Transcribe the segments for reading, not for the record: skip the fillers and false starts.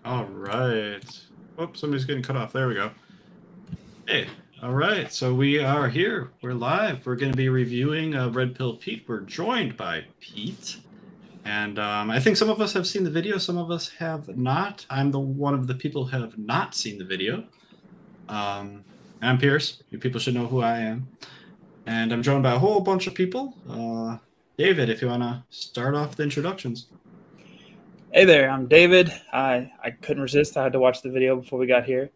All right. Oh, somebody's getting cut off. There we go. Hey, all right. So we are here. We're live. We're going to be reviewing Red Pill Pete. We're joined by Pete. And I think some of us have seen the video. Some of us have not. I'm one of the people who have not seen the video. I'm Pierce. You people should know who I am. And I'm joined by a whole bunch of people. David, if you want to start off the introductions. Hey there, I'm David. I couldn't resist. I had to watch the video before we got here.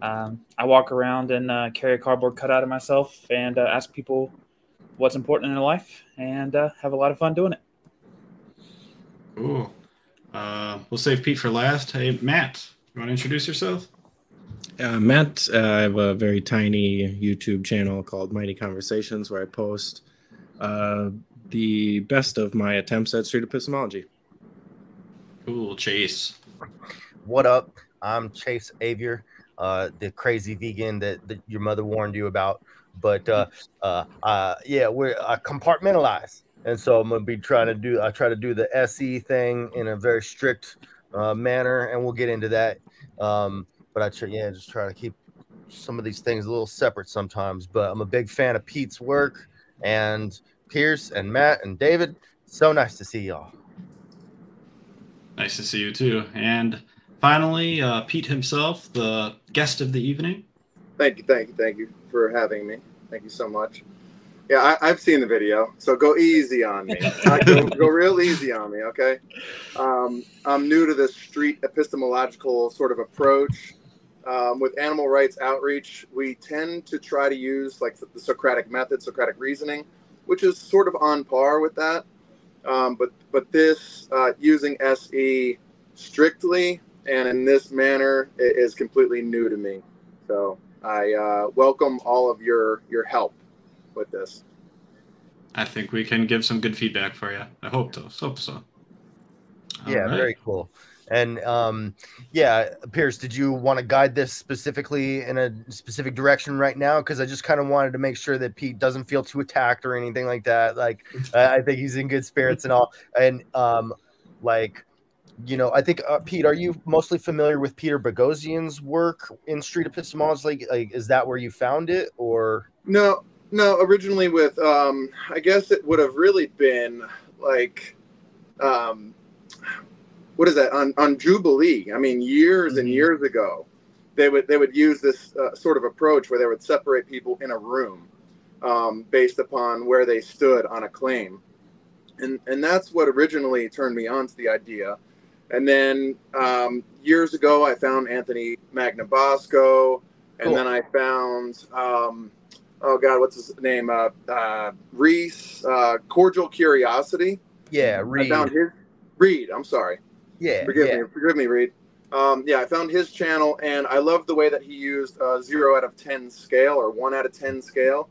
I walk around and carry a cardboard cutout of myself and ask people what's important in their life and have a lot of fun doing it. Cool. We'll save Pete for last. Hey, Matt, you want to introduce yourself? Matt, I have a very tiny YouTube channel called Mighty Conversations where I post the best of my attempts at street epistemology. Cool. Chase. What up? I'm Chase Avior, the crazy vegan that your mother warned you about. But yeah, we're compartmentalized, and so I'm gonna be trying to do. I try to do the SE thing in a very strict manner, and we'll get into that. But I just try to keep some of these things a little separate sometimes. But I'm a big fan of Pete's work, and Pierce and Matt and David. So nice to see y'all. Nice to see you too. And finally, Pete himself, the guest of the evening. Thank you for having me. Thank you so much. Yeah, I've seen the video, so go easy on me. Go real easy on me, okay? I'm new to this street epistemological sort of approach. With animal rights outreach, we tend to try to use like the Socratic method, Socratic reasoning, which is sort of on par with that. But this using SE strictly and in this manner is completely new to me. So I welcome all of your help with this. I think we can give some good feedback for you. I hope so. Yeah, right. Very cool. And yeah, Pierce, did you want to guide this specifically in a specific direction right now? Because I just kind of wanted to make sure that Pete doesn't feel too attacked or anything like that. Like, I think he's in good spirits and all. And like, you know, I think Pete, are you mostly familiar with Peter Boghossian's work in street epistemology? Like, is that where you found it, or no? Originally with I guess it would have really been like what is that on Jubilee? I mean, years and years ago, they would use this sort of approach where they would separate people in a room based upon where they stood on a claim, and that's what originally turned me on to the idea. And then years ago, I found Anthony Magnabosco, and cool. then I found oh God, what's his name? Reese, Cordial Curiosity. Yeah, Reed. I found his Reed. I'm sorry. Yeah, forgive me, Reed. Yeah, I found his channel, and I loved the way that he used 0 out of 10 scale or 1 out of 10 scale,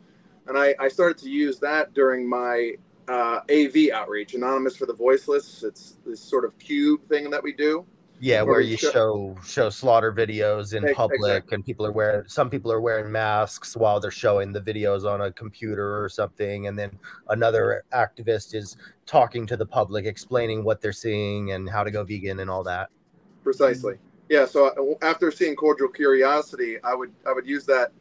and I started to use that during my AV outreach, Anonymous for the Voiceless. It's this sort of cube thing that we do. Yeah, where you show slaughter videos in public, exactly. And some people are wearing masks while they're showing the videos on a computer or something, and then another activist is talking to the public, explaining what they're seeing and how to go vegan and all that. Precisely. Yeah. So after seeing Cordial Curiosity, I would use that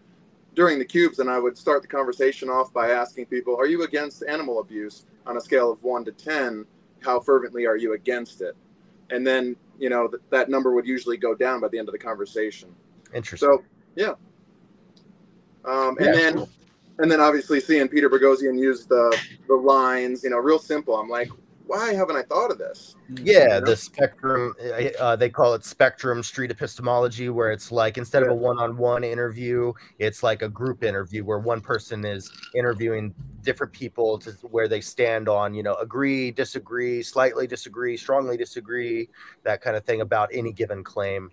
during the cubes, and I would start the conversation off by asking people, "Are you against animal abuse on a scale of 1 to 10? How fervently are you against it?" And then, you know, that number would usually go down by the end of the conversation. Interesting. So, yeah. And then obviously seeing Peter Boghossian use the lines, you know, real simple. I'm like, why haven't I thought of this? Yeah, you know? The spectrum, they call it spectrum street epistemology, where it's like instead of a one-on-one interview, it's like a group interview where one person is interviewing different people to where they stand on, you know, agree, disagree, slightly disagree, strongly disagree, that kind of thing about any given claim,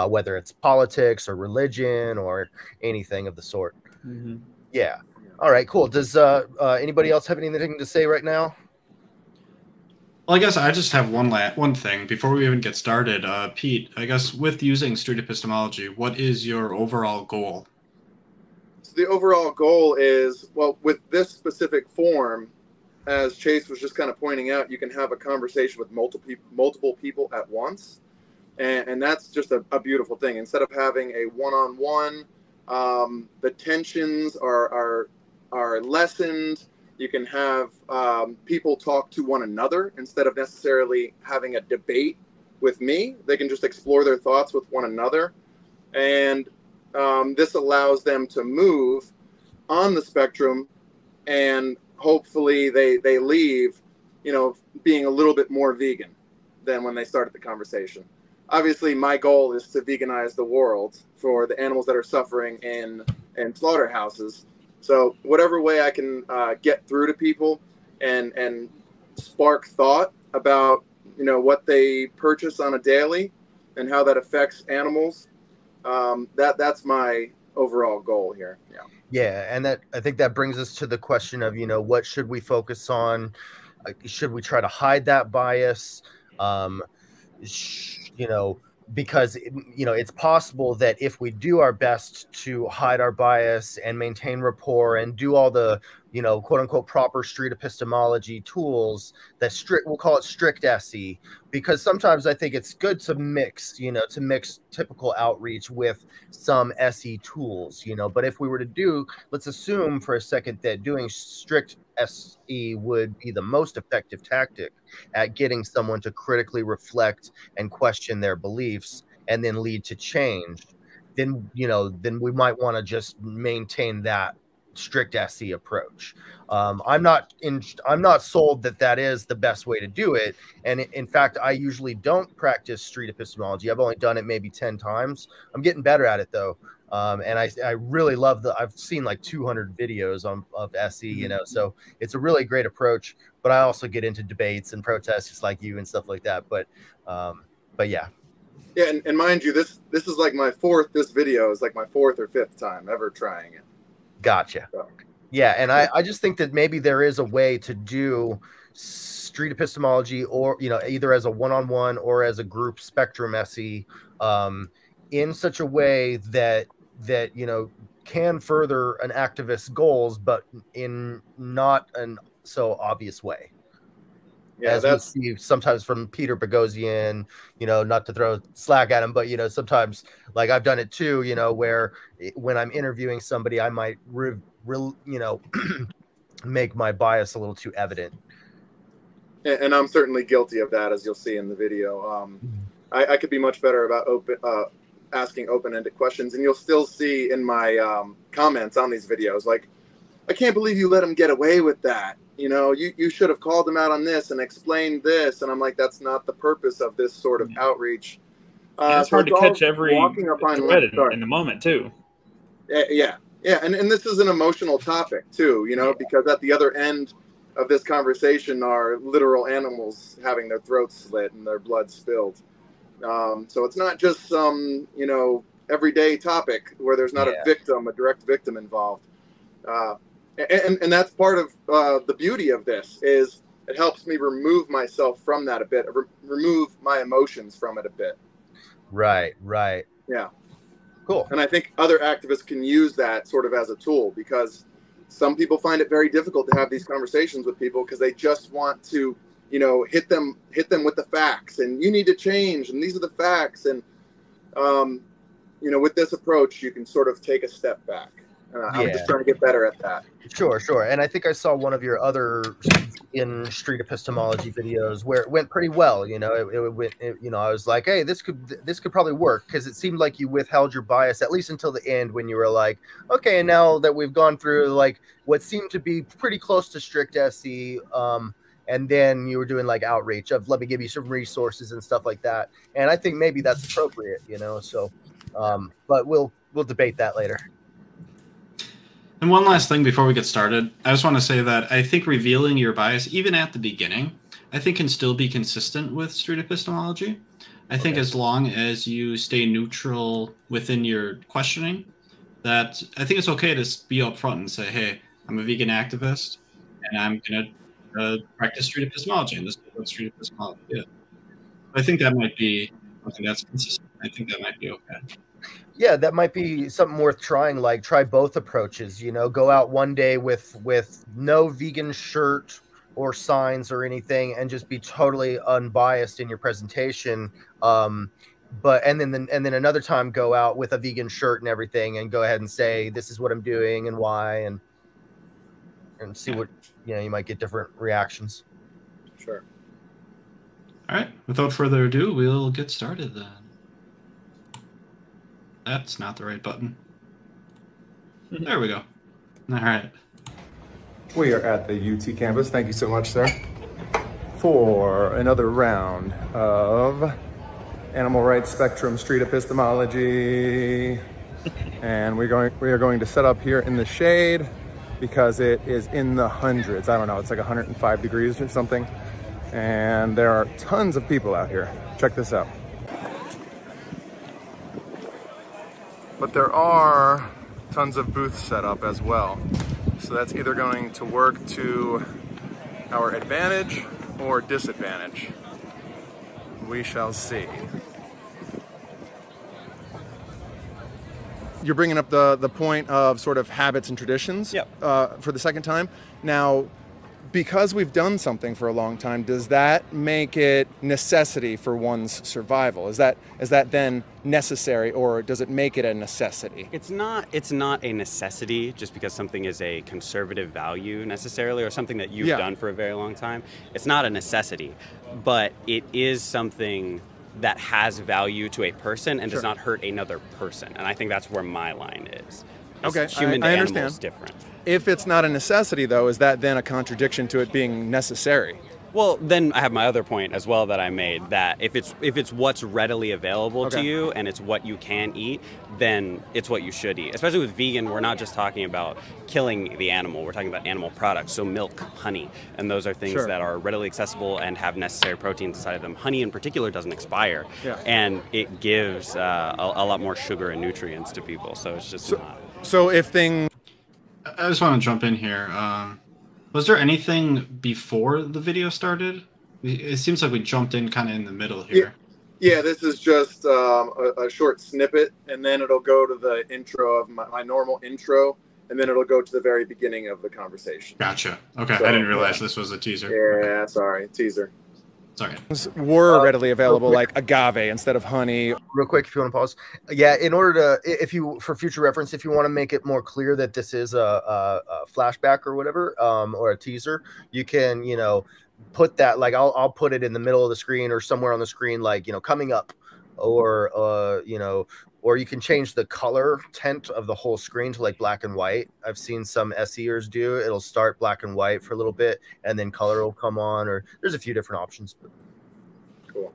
whether it's politics or religion or anything of the sort. Mm-hmm. Yeah. All right, cool. Does anybody else have anything to say right now? Well, I guess I just have one thing before we even get started. Pete, I guess with using street epistemology, what is your overall goal? So the overall goal is, well, with this specific form, as Chase was just kind of pointing out, you can have a conversation with multiple people at once. And that's just a beautiful thing. Instead of having a one-on-one, the tensions are lessened. You can have people talk to one another instead of necessarily having a debate with me. They can just explore their thoughts with one another. And this allows them to move on the spectrum, and hopefully they leave, being a little bit more vegan than when they started the conversation. Obviously, my goal is to veganize the world for the animals that are suffering in slaughterhouses. So whatever way I can get through to people and spark thought about, what they purchase on a daily and how that affects animals, that's my overall goal here. Yeah. Yeah, and I think that brings us to the question of, what should we focus on? Should we try to hide that bias? Because it's possible that if we do our best to hide our bias and maintain rapport and do all the quote unquote proper street epistemology tools, we'll call it strict SE, because sometimes I think it's good to mix typical outreach with some SE tools, but if we were to let's assume for a second that doing strict SE would be the most effective tactic at getting someone to critically reflect and question their beliefs and then lead to change, then we might want to just maintain that strict SE approach. I'm not sold that is the best way to do it, and in fact I usually don't practice street epistemology. I've only done it maybe 10 times. I'm getting better at it though. And I really love I've seen like 200 videos of SE, so it's a really great approach, but I also get into debates and protests just like you and stuff like that. But yeah. Yeah. And mind you, this is like this video is like my 4th or 5th time ever trying it. Gotcha. So. Yeah. And I just think that maybe there is a way to do street epistemology, or, either as a one-on-one or as a group spectrum SE, in such a way that can further an activist's goals, but in not an so obvious way. Yeah, as we see sometimes from Peter Boghossian, not to throw slack at him, but sometimes, like I've done it too, where when I'm interviewing somebody, I might make my bias a little too evident. And I'm certainly guilty of that, as you'll see in the video. I could be much better about asking open-ended questions, and you'll still see in my comments on these videos, like, I can't believe you let him get away with that. You should have called him out on this and explained this. And I'm like, that's not the purpose of this sort of outreach. It's hard to catch every thread in the moment too. Yeah. And this is an emotional topic too, because at the other end of this conversation are literal animals having their throats slit and their blood spilled. So it's not just some, everyday topic where there's not a direct victim involved. And that's part of the beauty of this is it helps me remove myself from that a bit, remove my emotions from it a bit. Right. Yeah. Cool. And I think other activists can use that sort of as a tool, because some people find it very difficult to have these conversations with people because they just want to, hit them with the facts, and you need to change, and these are the facts. And, with this approach, you can sort of take a step back. I'm just trying to get better at that. Sure. And I think I saw one of your other in street epistemology videos where it went pretty well. I was like, hey, this could probably work, because it seemed like you withheld your bias at least until the end, when you were like, okay, and now that we've gone through like what seemed to be pretty close to strict SE, and then you were doing like outreach of, let me give you some resources and stuff like that. And I think maybe that's appropriate, So, but we'll debate that later. And one last thing before we get started, I just want to say that I think revealing your bias, even at the beginning, I think can still be consistent with street epistemology. I think as long as you stay neutral within your questioning, that I think it's okay to be upfront and say, hey, I'm a vegan activist, and I'm going to practice street epistemology, and this is what street epistemology is. I think that might be something that's consistent. I think that might be okay. Yeah, that might be something worth trying. Like, try both approaches. Go out one day with no vegan shirt or signs or anything, and just be totally unbiased in your presentation. but and then another time go out with a vegan shirt and everything and go ahead and say this is what I'm doing and why, and see what, you know, you might get different reactions. Sure. All right. Without further ado, we'll get started then. That's not the right button. There we go. All right. We are at the UT campus. Thank you so much, sir, for another round of Animal Rights Spectrum Street Epistemology. And we are going to set up here in the shade because it is in the hundreds. I don't know, it's like 105 degrees or something. And there are tons of people out here. Check this out. But there are tons of booths set up as well. So that's either going to work to our advantage or disadvantage. We shall see. You're bringing up the point of sort of habits and traditions. Yep. For the second time. Now, because we've done something for a long time, does that make it necessity for one's survival? Is that then necessary, or does it make it a necessity? It's not a necessity just because something is a conservative value necessarily, or something that you've done for a very long time. It's not a necessity, but it is something that has value to a person and does not hurt another person. And I think that's where my line is. Okay, human to I animal understand. is different. If it's not a necessity, though, is that then a contradiction to it being necessary? Well, then I have my other point as well that I made, that if it's what's readily available to you and it's what you can eat, then it's what you should eat. Especially with vegan, we're not just talking about killing the animal, we're talking about animal products, so milk, honey, and those are things that are readily accessible and have necessary proteins inside of them. Honey in particular doesn't expire, and it gives a lot more sugar and nutrients to people, so it's just not. So if things... I just want to jump in here. Was there anything before the video started? It seems like we jumped in kind of in the middle here. Yeah, this is just a short snippet, and then it'll go to the intro of my normal intro, and then it'll go to the very beginning of the conversation. Gotcha. Okay, so, I didn't realize this was a teaser. Yeah, sorry, teaser. Sorry. Were readily available, like agave instead of honey. Real quick, if you want to pause. Yeah, in order to, for future reference, if you want to make it more clear that this is a flashback or whatever, or a teaser, you can, you know, put that, like I'll put it in the middle of the screen or somewhere on the screen, like, you know, coming up, or you know, or you can change the color tint of the whole screen to like black and white. I've seen some SEers do. It'll start black and white for a little bit, and then color will come on. Or there's a few different options. Cool.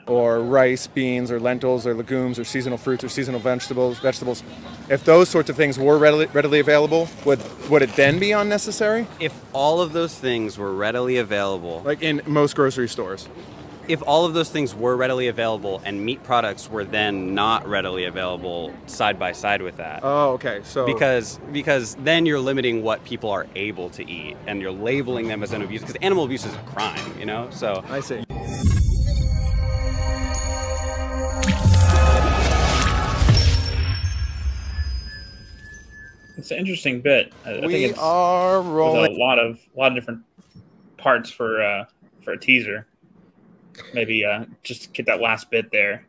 Or rice, beans, or lentils, or legumes, or seasonal fruits, or seasonal vegetables. If those sorts of things were readily available, would it then be unnecessary? If all of those things were readily available, like in most grocery stores. If all of those things were readily available and meat products were then not readily available side by side with that. Oh, okay. So because then you're limiting what people are able to eat, and you're labeling them as an abuse, because animal abuse is a crime, you know? So I see. It's an interesting bit. I think it's are rolling a lot of different parts for a teaser. Maybe just get that last bit there.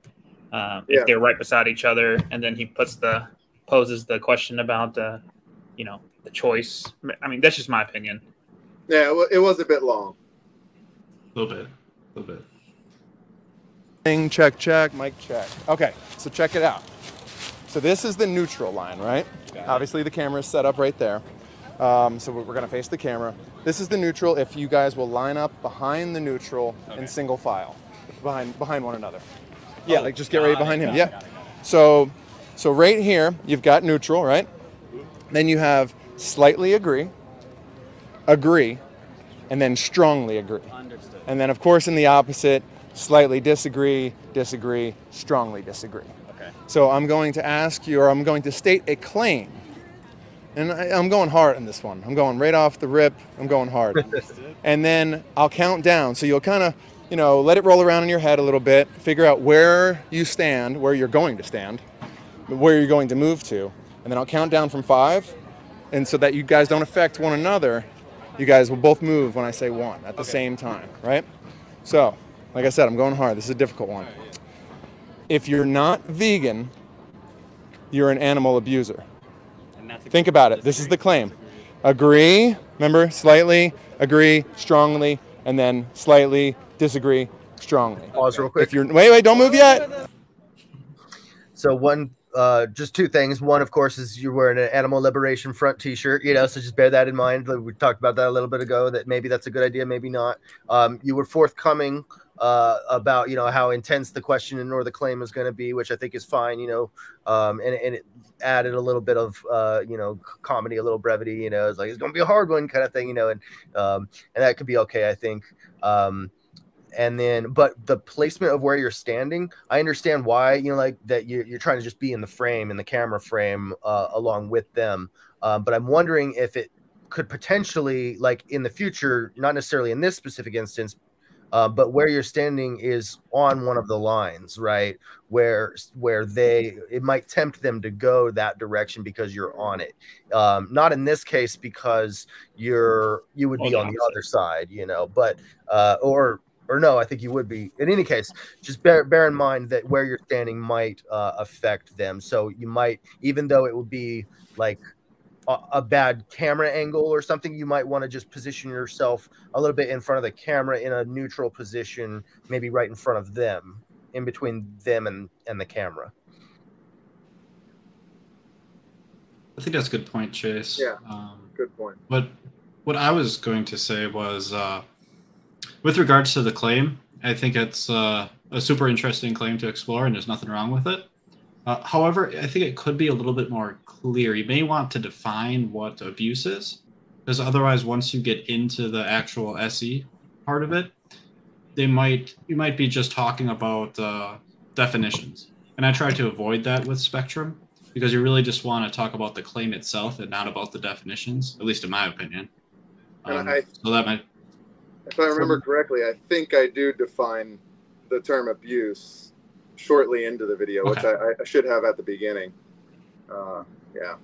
If they're right beside each other, and then he poses the question about you know, the choice. I mean, that's just my opinion. Yeah, it was a bit long. A little bit. Check, mic check. Okay, so check it out. So this is the neutral line, right? Obviously the camera is set up right there. So we're gonna face the camera. This is the neutral. If you guys will line up behind the neutral in single file, behind one another. Yeah, like just get right behind him. Yeah. So right here, you've got neutral, right? Then you have slightly agree, and then strongly agree. Understood. And then of course in the opposite, slightly disagree, strongly disagree. Okay. So I'm going to ask you, or I'm going to state a claim. And I'm going hard on this one. I'm going right off the rip. I'm going hard. And then I'll count down. So you'll kind of, you know, let it roll around in your head a little bit, figure out where you stand, where you're going to stand, where you're going to move to. And then I'll count down from 5. And so that you guys don't affect one another, you guys will both move when I say 1 at the same time, right? So, like I said, I'm going hard. This is a difficult one. if you're not vegan, you're an animal abuser. And that's Think about it. This is the claim. Agree, remember, slightly, agree, strongly, and then slightly, disagree, strongly. Pause real quick. If you're, wait, don't move yet. So one, just two things. One, of course, is you're wearing an Animal Liberation Front T-shirt. You know, so just bear that in mind. We talked about that a little bit ago. That maybe that's a good idea, maybe not. You were forthcoming about how intense the question or the claim is going to be, which I think is fine. And it added a little bit of comedy, a little brevity. It's like it's going to be a hard one kind of thing. And that could be okay, I think. And then, but the placement of where you're standing, I understand why, like that you're trying to just be in the frame, in the camera frame, along with them. But I'm wondering if it could potentially, like in the future, not necessarily in this specific instance, but where you're standing is on one of the lines, right? Where it might tempt them to go that direction because you're on it. Not in this case because you would be on the other side, but or no, I think you would be. In any case, just bear in mind that where you're standing might affect them. So you might, even though it would be like a bad camera angle or something, you might want to just position yourself a little bit in front of the camera in a neutral position, maybe right in front of them, in between them and the camera. I think that's a good point, Chase. Yeah, good point. What I was going to say was, with regards to the claim, I think it's a super interesting claim to explore, and there's nothing wrong with it. However, I think it could be a little bit more clear. You may want to define what abuse is, because otherwise, once you get into the actual SE part of it, you might be just talking about definitions. And I try to avoid that with Spectrum, because you really just want to talk about the claim itself and not about the definitions, at least in my opinion. So that might... If I remember correctly, I think I do define the term abuse shortly into the video, which I should have at the beginning. Yeah.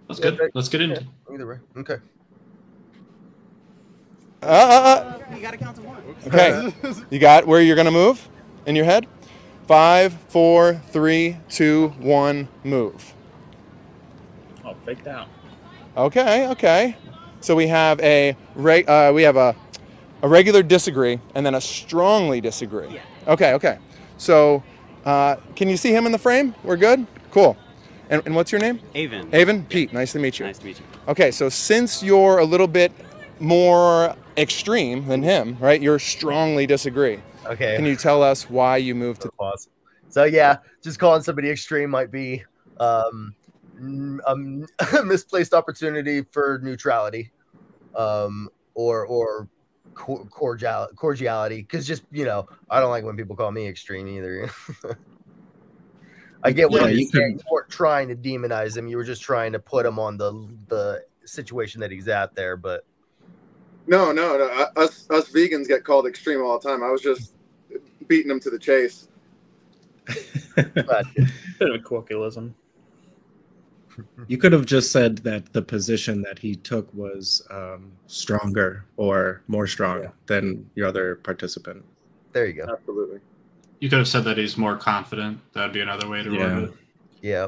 That's good. Let's get into it. Either way. Okay. You gotta count to one. Okay. You got where you're going to move in your head? 5, 4, 3, 2, 1, move. Oh, faked out. Okay. So we have a regular disagree and then a strongly disagree. Yeah. Okay. So can you see him in the frame? We're good? Cool. And what's your name? Avon. Avon? Pete, nice to meet you. Nice to meet you. Okay, so since you're a little bit more extreme than him, right? You're strongly disagree. Okay. Can you tell us why you moved to pause? So yeah, just calling somebody extreme might be a misplaced opportunity for neutrality, or cordiality, because just I don't like when people call me extreme either. I get what you're saying. You weren't trying to demonize him, you were just trying to put him on the situation that he's at there. But no, us vegans get called extreme all the time. I was just beating them to the chase. Bit of a colloquialism. You could have just said that the position that he took was stronger or more strong than your other participant. There you go. Absolutely. You could have said that he's more confident. That'd be another way to word it. Yeah.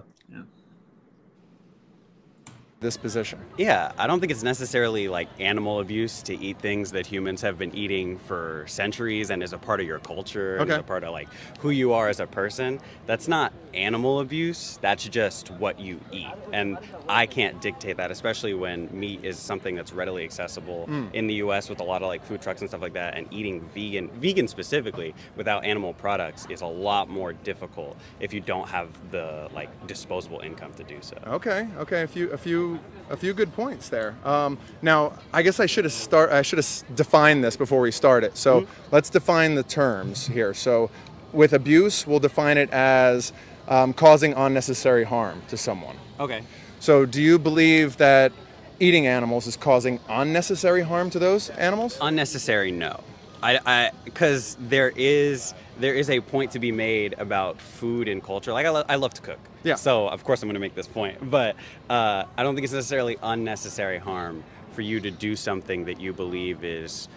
this position? Yeah, I don't think it's necessarily like animal abuse to eat things that humans have been eating for centuries and is a part of your culture and is a part of like who you are as a person. That's not animal abuse, that's just what you eat. And I can't dictate that, especially when meat is something that's readily accessible in the US with a lot of like food trucks and stuff like that, and eating vegan specifically without animal products is a lot more difficult if you don't have the like disposable income to do so. Okay, a few good points there. Now, I guess I should have defined this before we started. So let's define the terms here. So with abuse, we'll define it as causing unnecessary harm to someone. Okay. So do you believe that eating animals is causing unnecessary harm to those animals? Unnecessary, no. Because there is a point to be made about food and culture. Like I love to cook. Yeah. So of course I'm going to make this point, but I don't think it's necessarily unnecessary harm for you to do something that you believe is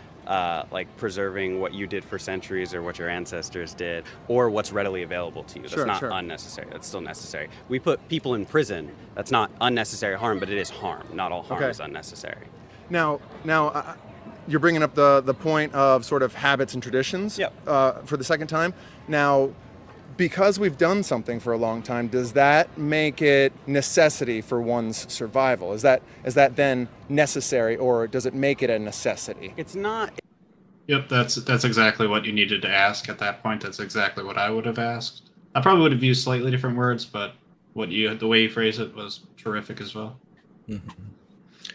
like preserving what you did for centuries or what your ancestors did, or what's readily available to you. That's not unnecessary. That's still necessary. We put people in prison. That's not unnecessary harm, but it is harm. Not all harm is unnecessary. Now, you're bringing up the point of sort of habits and traditions for the second time. Now, because we've done something for a long time, does that make it necessity for one's survival? Is that then necessary, or does it make it a necessity? It's not. Yep, that's exactly what you needed to ask at that point. That's exactly what I would have asked. I probably would have used slightly different words, but the way you phrased it was terrific as well. Mm-hmm.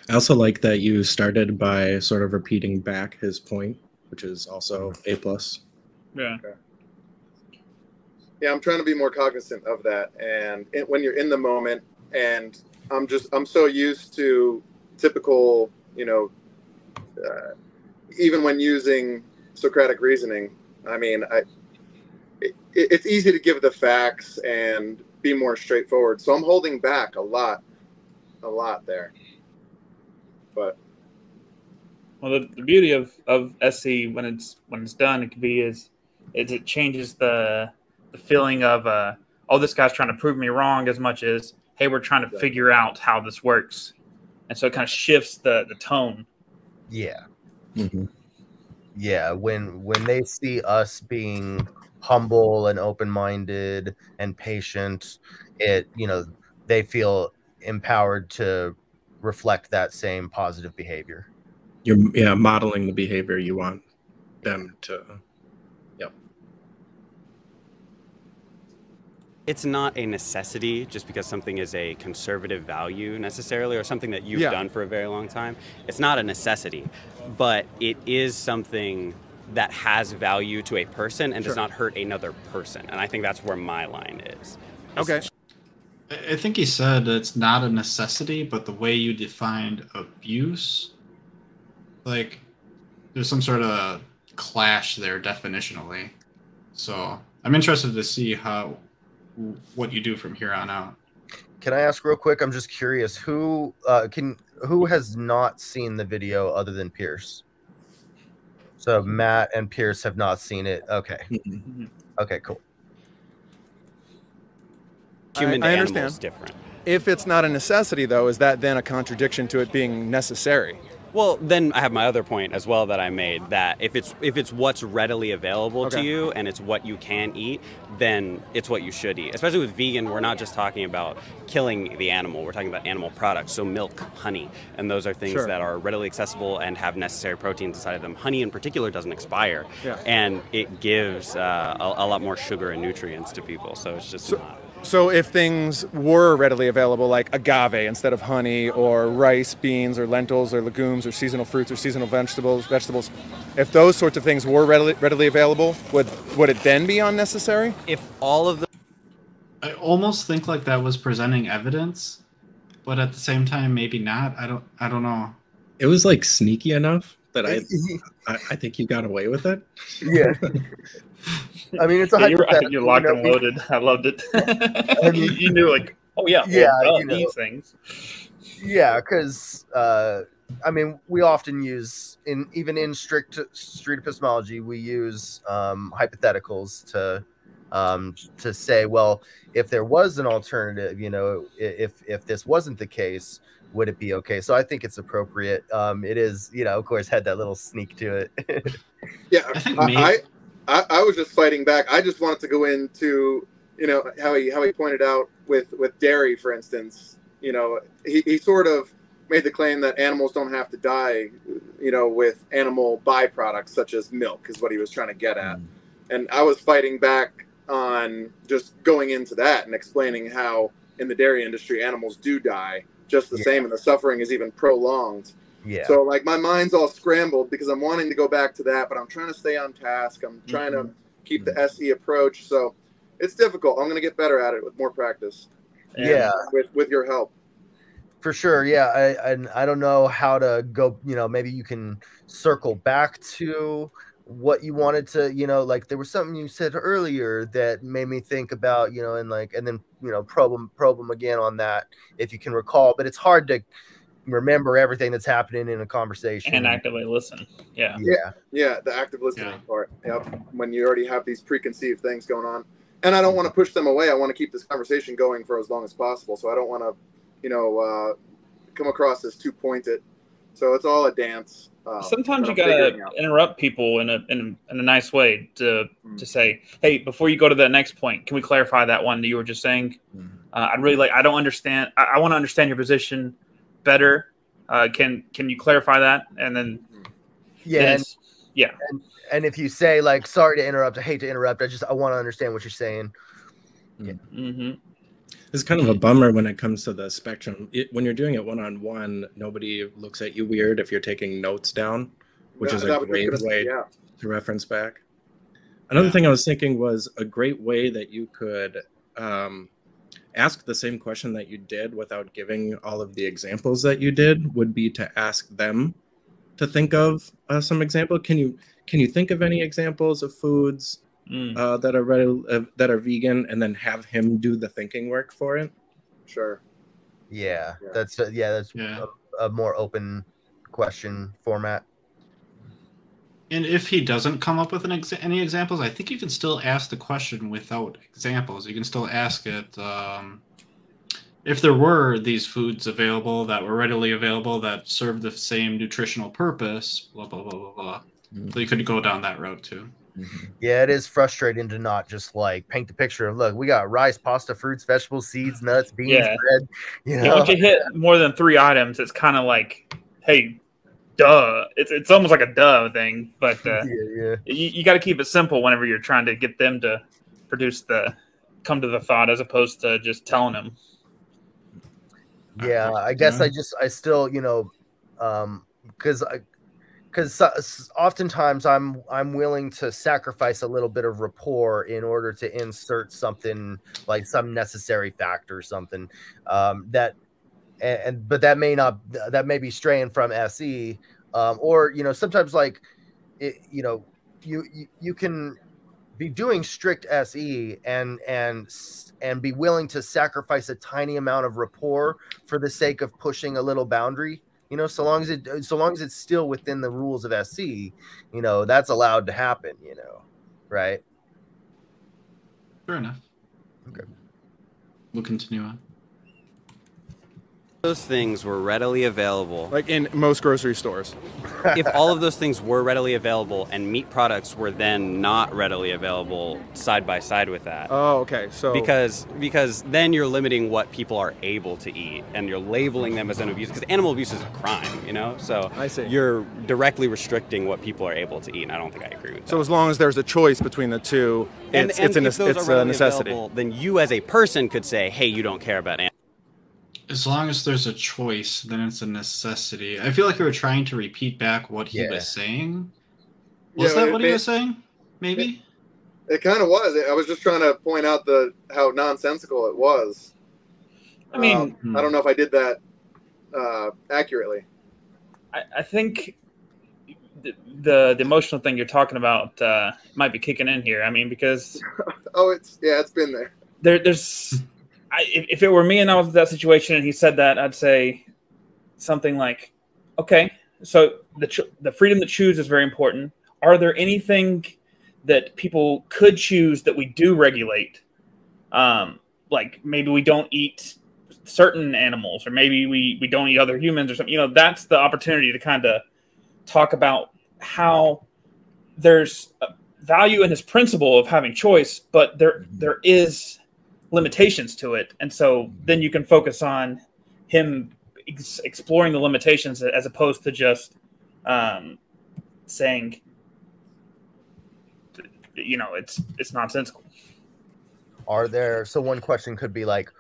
I also like that you started by sort of repeating back his point, which is also A+. Yeah. Okay. Yeah, I'm trying to be more cognizant of that. And when you're in the moment, and I'm so used to typical, even when using Socratic reasoning, I mean, it's easy to give the facts and be more straightforward. So I'm holding back a lot there. But well, the beauty of SC when it's done, it can be is it changes the feeling of oh, this guy's trying to prove me wrong, as much as, hey, we're trying to figure out how this works. And so it kind of shifts the tone. Yeah. Mm-hmm. Yeah, when they see us being humble and open-minded and patient, they feel empowered to reflect that same positive behavior. You're modeling the behavior you want them to. It's not a necessity just because something is a conservative value necessarily, or something that you've done for a very long time. It's not a necessity, but it is something that has value to a person and does not hurt another person. And I think that's where my line is. Okay. I think he said it's not a necessity, but the way you defined abuse, like there's some sort of clash there definitionally. So I'm interested to see what you do from here on out. Can I ask real quick? I'm just curious. Who has not seen the video other than Pierce? So Matt and Pierce have not seen it. Okay. Okay, cool. Human to I animal understand. is different. If it's not a necessity, though, is that then a contradiction to it being necessary? Well, then I have my other point as well that I made, that if it's what's readily available to you and it's what you can eat, then it's what you should eat. Especially with vegan, we're not just talking about killing the animal, we're talking about animal products, so milk, honey, and those are things that are readily accessible and have necessary proteins inside of them. Honey in particular doesn't expire, and it gives a lot more sugar and nutrients to people, so it's just not. So if things were readily available, like agave instead of honey, or rice, beans, or lentils, or legumes, or seasonal fruits, or seasonal vegetables, if those sorts of things were readily available, would it then be unnecessary? If all of the... I almost think like that was presenting evidence, but at the same time, maybe not. I don't know. It was like sneaky enough that I think you got away with it. Yeah. I mean, it's a hypothetical. You're locked and loaded. I loved it. I mean, you knew, like, oh yeah, these things. Yeah, because I mean, we often use even in strict street epistemology, we use hypotheticals to say, well, if there was an alternative, if this wasn't the case, would it be okay? So I think it's appropriate. It is, of course, had that little sneak to it. Yeah, I was just fighting back. I just wanted to go into, how he pointed out with dairy, for instance. He sort of made the claim that animals don't have to die, with animal byproducts such as milk is what he was trying to get at. And I was fighting back on just going into that and explaining how in the dairy industry animals do die just the same, and the suffering is even prolonged. Yeah. So like my mind's all scrambled because I'm wanting to go back to that, but I'm trying to stay on task. I'm trying to keep the SE approach. So it's difficult. I'm going to get better at it with more practice. Yeah. With your help. For sure. Yeah. I don't know how to go, maybe you can circle back to what you wanted to, like there was something you said earlier that made me think about, and then, probe them again on that if you can recall, but it's hard to remember everything that's happening in a conversation and actively listen. Yeah. Yeah, the active listening part. Yep. When you already have these preconceived things going on. And I don't want to push them away. I want to keep this conversation going for as long as possible. So I don't want to, you know, come across as too pointed. So it's all a dance. Sometimes you gotta interrupt people in a nice way to say, hey, before you go to the next point, can we clarify that one that you were just saying? I'd really like. I don't understand. I want to understand your position better. Can you clarify that? And then and if you say like, sorry to interrupt, I hate to interrupt, I want to understand what you're saying. It's kind of a bummer when it comes to the spectrum. When you're doing it one-on-one, nobody looks at you weird if you're taking notes down, which is a great way to reference back. Another thing I was thinking was a great way that you could ask the same question that you did without giving all of the examples that you did would be to ask them to think of some example. Can you think of any examples of foods that are vegan, and then have him do the thinking work for it? Sure. That's a more open question format. And if he doesn't come up with any examples, I think you can still ask the question without examples. You can still ask it, if there were these foods available that were readily available that serve the same nutritional purpose, blah, blah, blah, blah, blah. So you could go down that road too. Yeah, it is frustrating to not just like paint the picture of, look, we got rice, pasta, fruits, vegetables, seeds, nuts, beans, bread. You know? Once you hit more than 3 items, it's kind of like, hey, duh. It's almost like a duh thing, but you got to keep it simple whenever you're trying to get them to come to the thought, as opposed to just telling them. Yeah, I guess I still, you know, because oftentimes I'm willing to sacrifice a little bit of rapport in order to insert something like some necessary fact or something but that may be straying from SE, or, you know, sometimes like you know, you can be doing strict SE and be willing to sacrifice a tiny amount of rapport for the sake of pushing a little boundary. You know, so long as it's still within the rules of SC, you know, that's allowed to happen, you know, right? Fair enough. Okay. We'll continue on. Those things were readily available. Like in most grocery stores. If all of those things were readily available and meat products were then not readily available side by side with that. Oh, okay. So because then you're limiting what people are able to eat, and you're labeling them as an abuse, because animal abuse is a crime, you know? So I see. You're directly restricting what people are able to eat, and I don't think I agree with that. So as long as there's a choice between the two, it's a necessity. Then you as a person could say, hey, you don't care about animals. As long as there's a choice, then it's a necessity. I feel like we were trying to repeat back what he was saying. Was that what he was saying? Maybe? It kind of was. I was just trying to point out how nonsensical it was. I mean, I don't know if I did that accurately. I think the emotional thing you're talking about might be kicking in here. I mean, because it's been there. There's. If it were me and I was in that situation and he said that, I'd say something like, okay, so the freedom to choose is very important. Are there anything that people could choose that we do regulate? Like maybe we don't eat certain animals, or maybe we don't eat other humans or something. You know, that's the opportunity to kind of talk about how there's value in his principle of having choice, but there is limitations to it, and so then you can focus on him exploring the limitations as opposed to just saying, you know, it's nonsensical. So one question could be like,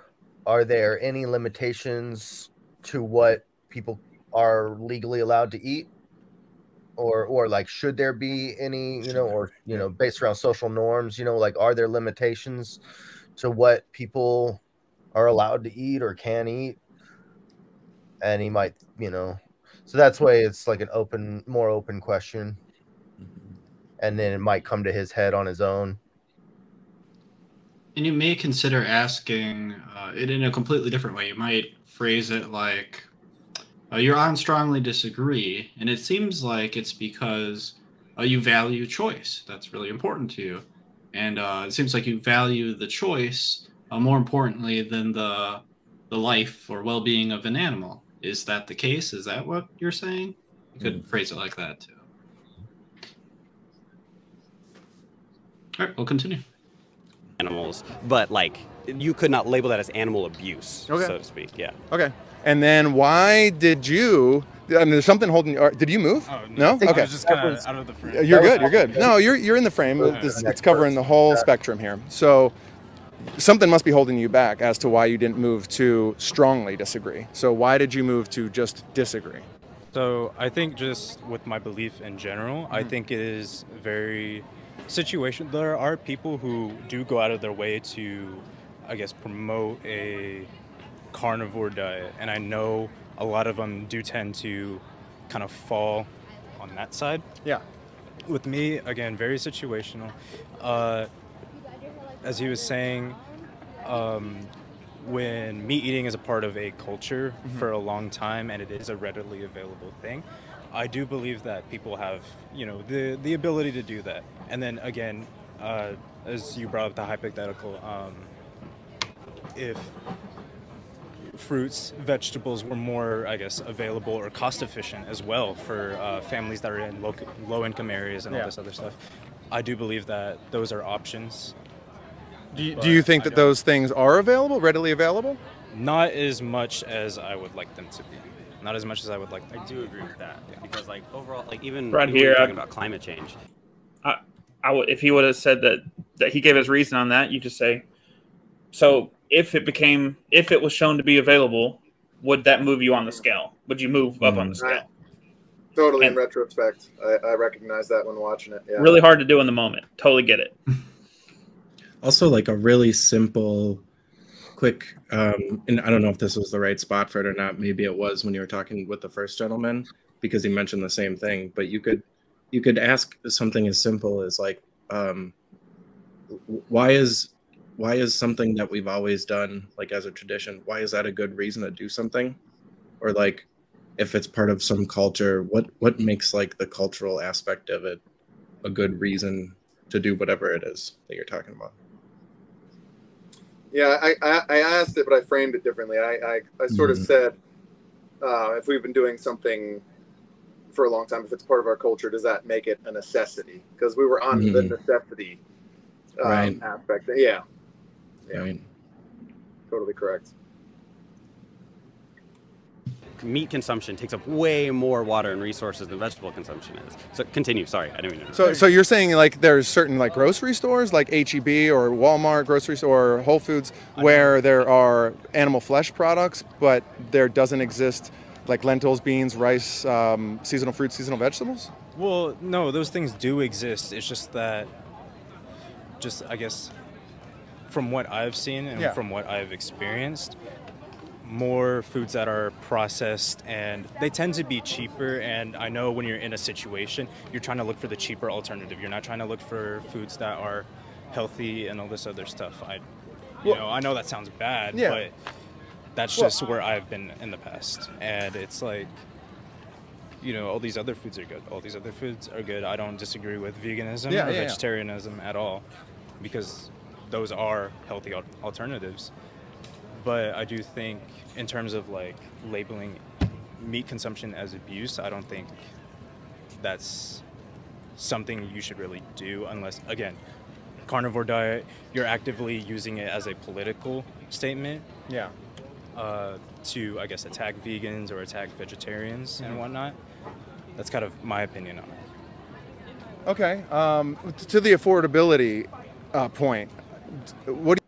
are there any limitations to what people are legally allowed to eat, or like should there be any, you know, or, you know, based around social norms, you know, like are there limitations to what people are allowed to eat or can eat? And he might, you know, so that's why it's like more open question, and then it might come to his head on his own. And you may consider asking it in a completely different way. You might phrase it like, you're on strongly disagree, and it seems like it's because you value choice. That's really important to you, and it seems like you value the choice more importantly than the life or well-being of an animal. Is that the case? Is that what you're saying? You could phrase it like that too. All right, we'll continue. Animals, but like you could not label that as animal abuse, so to speak. Yeah. Okay. And then why did you? I mean, there's something holding you. Did you move? Oh, no. Okay. I was just kind of out of the frame. You're good. You're good. No, you're in the frame. It's covering the whole spectrum here. So something must be holding you back as to why you didn't move to strongly disagree. So why did you move to just disagree? So I think just with my belief in general, I think it is very situational. There are people who do go out of their way to, I guess, promote a carnivore diet, and I know a lot of them do tend to kind of fall on that side. Yeah. With me, again, very situational. As he was saying, when meat eating is a part of a culture for a long time and it is a readily available thing, I do believe that people have, you know, the ability to do that. And then again, as you brought up the hypothetical, if fruits, vegetables were more, I guess, available or cost efficient as well for families that are in low income areas and all this other stuff, I do believe that those are options. Do you think that those things are available, readily available? Not as much as I would like them to be. Not as much as I would like them. I do agree with that because, like, overall, like even right when here, we're talking about climate change. If he would have said that he gave his reason on that, you just say, so if it was shown to be available, would that move you on the scale? Would you move up on the scale? Totally. In retrospect, I recognize that when watching it. Yeah. Really hard to do in the moment. Totally get it. Also, like a really simple, quick, and I don't know if this was the right spot for it or not. Maybe it was when you were talking with the first gentleman, because he mentioned the same thing. But you could ask something as simple as like, why is something that we've always done, like as a tradition, why is that a good reason to do something? Or like, if it's part of some culture, what makes like the cultural aspect of it a good reason to do whatever it is that you're talking about? Yeah, I asked it, but I framed it differently. I sort of said, if we've been doing something for a long time, if it's part of our culture, does that make it a necessity? Because we were on the necessity aspect. Yeah. Right. Totally correct. Meat consumption takes up way more water and resources than vegetable consumption is. So continue. Sorry, I didn't mean to. So you're saying like there's certain like grocery stores like HEB or Walmart grocery store or Whole Foods where there are animal flesh products, but there doesn't exist like lentils, beans, rice, seasonal fruits, seasonal vegetables? Well, no, those things do exist. It's just that, I guess, from what I've seen and from what I've experienced, more foods that are processed and they tend to be cheaper. And I know when you're in a situation, you're trying to look for the cheaper alternative. You're not trying to look for foods that are healthy and all this other stuff. I know that sounds bad, but that's just where I've been in the past. And it's like, you know, all these other foods are good. All these other foods are good. I don't disagree with veganism or vegetarianism at all, because those are healthy alternatives. But I do think in terms of like labeling meat consumption as abuse, I don't think that's something you should really do unless, again, carnivore diet, you're actively using it as a political statement. Yeah. To, I guess, attack vegans or attack vegetarians and whatnot. That's kind of my opinion on it. Okay. To the affordability point, what do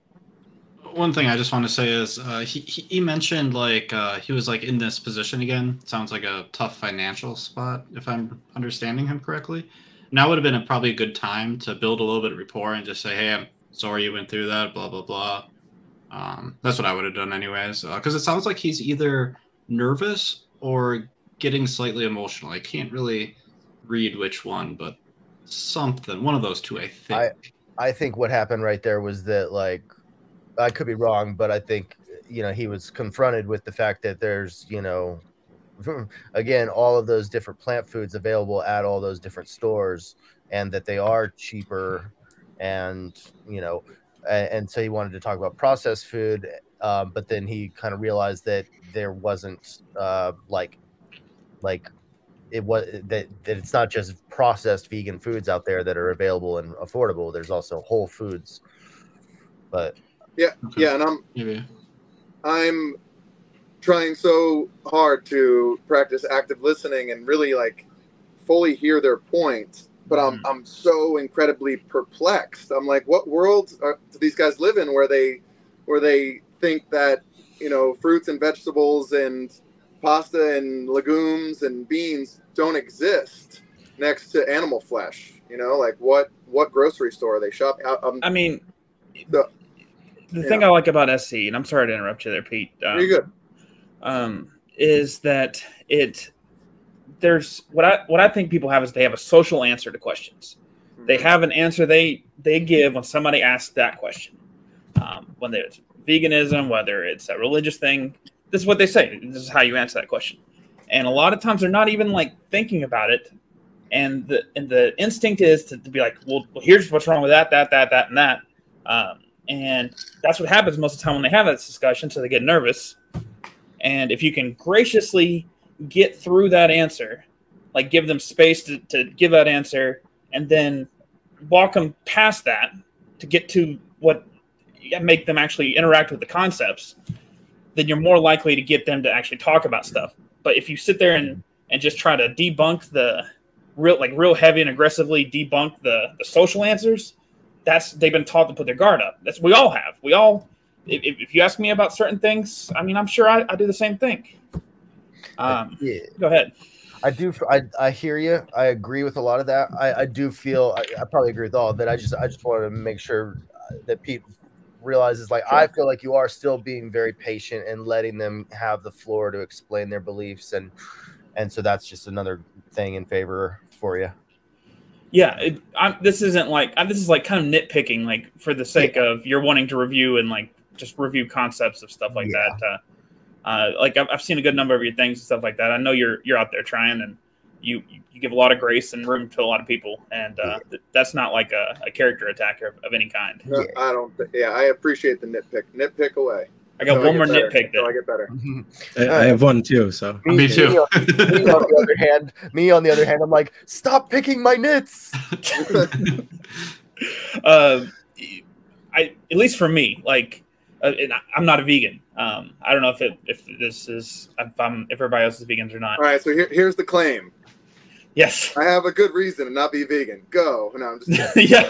one thing I just want to say is he mentioned like he was like in this position again. Sounds like a tough financial spot, if I'm understanding him correctly. Now would have been probably a good time to build a little bit of rapport and just say, hey, I'm sorry you went through that, blah, blah, blah. That's what I would have done anyways. Because it sounds like he's either nervous or getting slightly emotional. I can't really read which one, but something. One of those two, I think. I think what happened right there was that, like, I could be wrong, but I think, you know, he was confronted with the fact that there's, you know, again, all of those different plant foods available at all those different stores, and that they are cheaper, and and so he wanted to talk about processed food, but then he kind of realized that there wasn't like it was that it's not just processed vegan foods out there that are available and affordable. There's also whole foods. But and I'm trying so hard to practice active listening and really like fully hear their points, but I'm so incredibly perplexed. I'm like, what world do these guys live in where they think that fruits and vegetables and pasta and legumes and beans don't exist next to animal flesh? Like what grocery store are they shopping? I mean, the thing I like about SC, and I'm sorry to interrupt you there, Pete. You're good. Is that there's what I think people have is they have a social answer to questions. They have an answer they give when somebody asks that question. Whether it's veganism, whether it's a religious thing, this is what they say. This is how you answer that question. And a lot of times they're not even like thinking about it. And the instinct is to be like, well, here's what's wrong with that, and that. And that's what happens most of the time when they have that discussion. So they get nervous. And if you can graciously get through that answer, like give them space to give that answer, and then walk them past that to get to what make them actually interact with the concepts, then you're more likely to get them to actually talk about stuff. But if you sit there and just try to debunk the real heavy and aggressively debunk the social answers, they've been taught to put their guard up. We all have. If you ask me about certain things, I mean, I'm sure I do the same thing. Go ahead. I do. I hear you. I agree with a lot of that. I do feel I probably agree with all of that. I just wanted to make sure that Pete realizes, like, sure. I feel like you are still being very patient and letting them have the floor to explain their beliefs, and so that's just another thing in favor for you. Yeah, this is like kind of nitpicking, like for the sake of you're wanting to review and like just review concepts of stuff like that. Like I've seen a good number of your things and stuff like that. I know you're out there trying, and you give a lot of grace and room to a lot of people, and that's not like a character attack of any kind. No, I don't. I appreciate the nitpick. Nitpick away. I got one more nitpick. So I get better. I have one too. So me too. Me on the other hand, I'm like, stop picking my nits. At least for me, like. I'm not a vegan. I don't know if everybody else is vegans or not. All right, so here's the claim. Yes. I have a good reason to not be vegan. Go. No, I'm just yeah.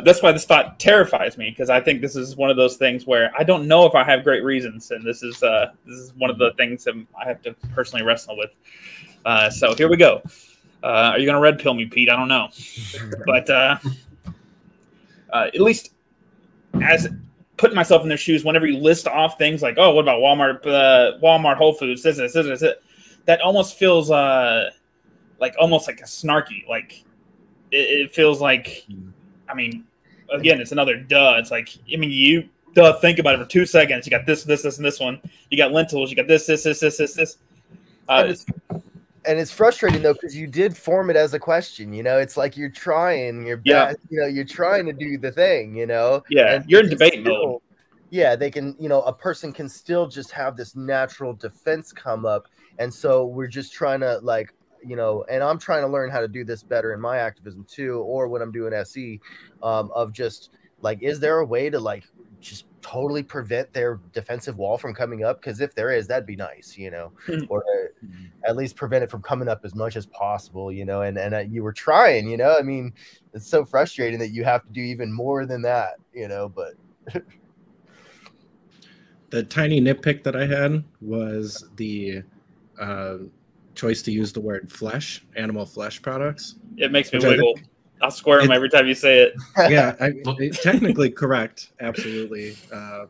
That's why the spot terrifies me, because I think this is one of those things where I don't know if I have great reasons, and this is one of the things that I have to personally wrestle with. So here we go. Are you going to red pill me, Pete? I don't know, but at least. As putting myself in their shoes, whenever you list off things like, oh, what about Walmart, Whole Foods, this, that almost feels almost like a snarky. Like it feels like, I mean, again, it's another duh. It's like, I mean, you think about it for 2 seconds. You got this, and this one. You got lentils. You got this. And it's frustrating though, because you did form it as a question. It's like you're trying your best. You're trying to do the thing. Yeah, and you're in debate mode. Yeah, they can. A person can still just have this natural defense come up, and so we're just trying to and I'm trying to learn how to do this better in my activism too, or when I'm doing SE, of just like, is there a way to just totally prevent their defensive wall from coming up? Because if there is, that'd be nice, or at least prevent it from coming up as much as possible, and you were trying, I mean, it's so frustrating that you have to do even more than that, but the tiny nitpick that I had was the choice to use the word flesh, animal flesh products. It makes me wiggle. I'll squirm every time you say it. Yeah, technically correct, absolutely.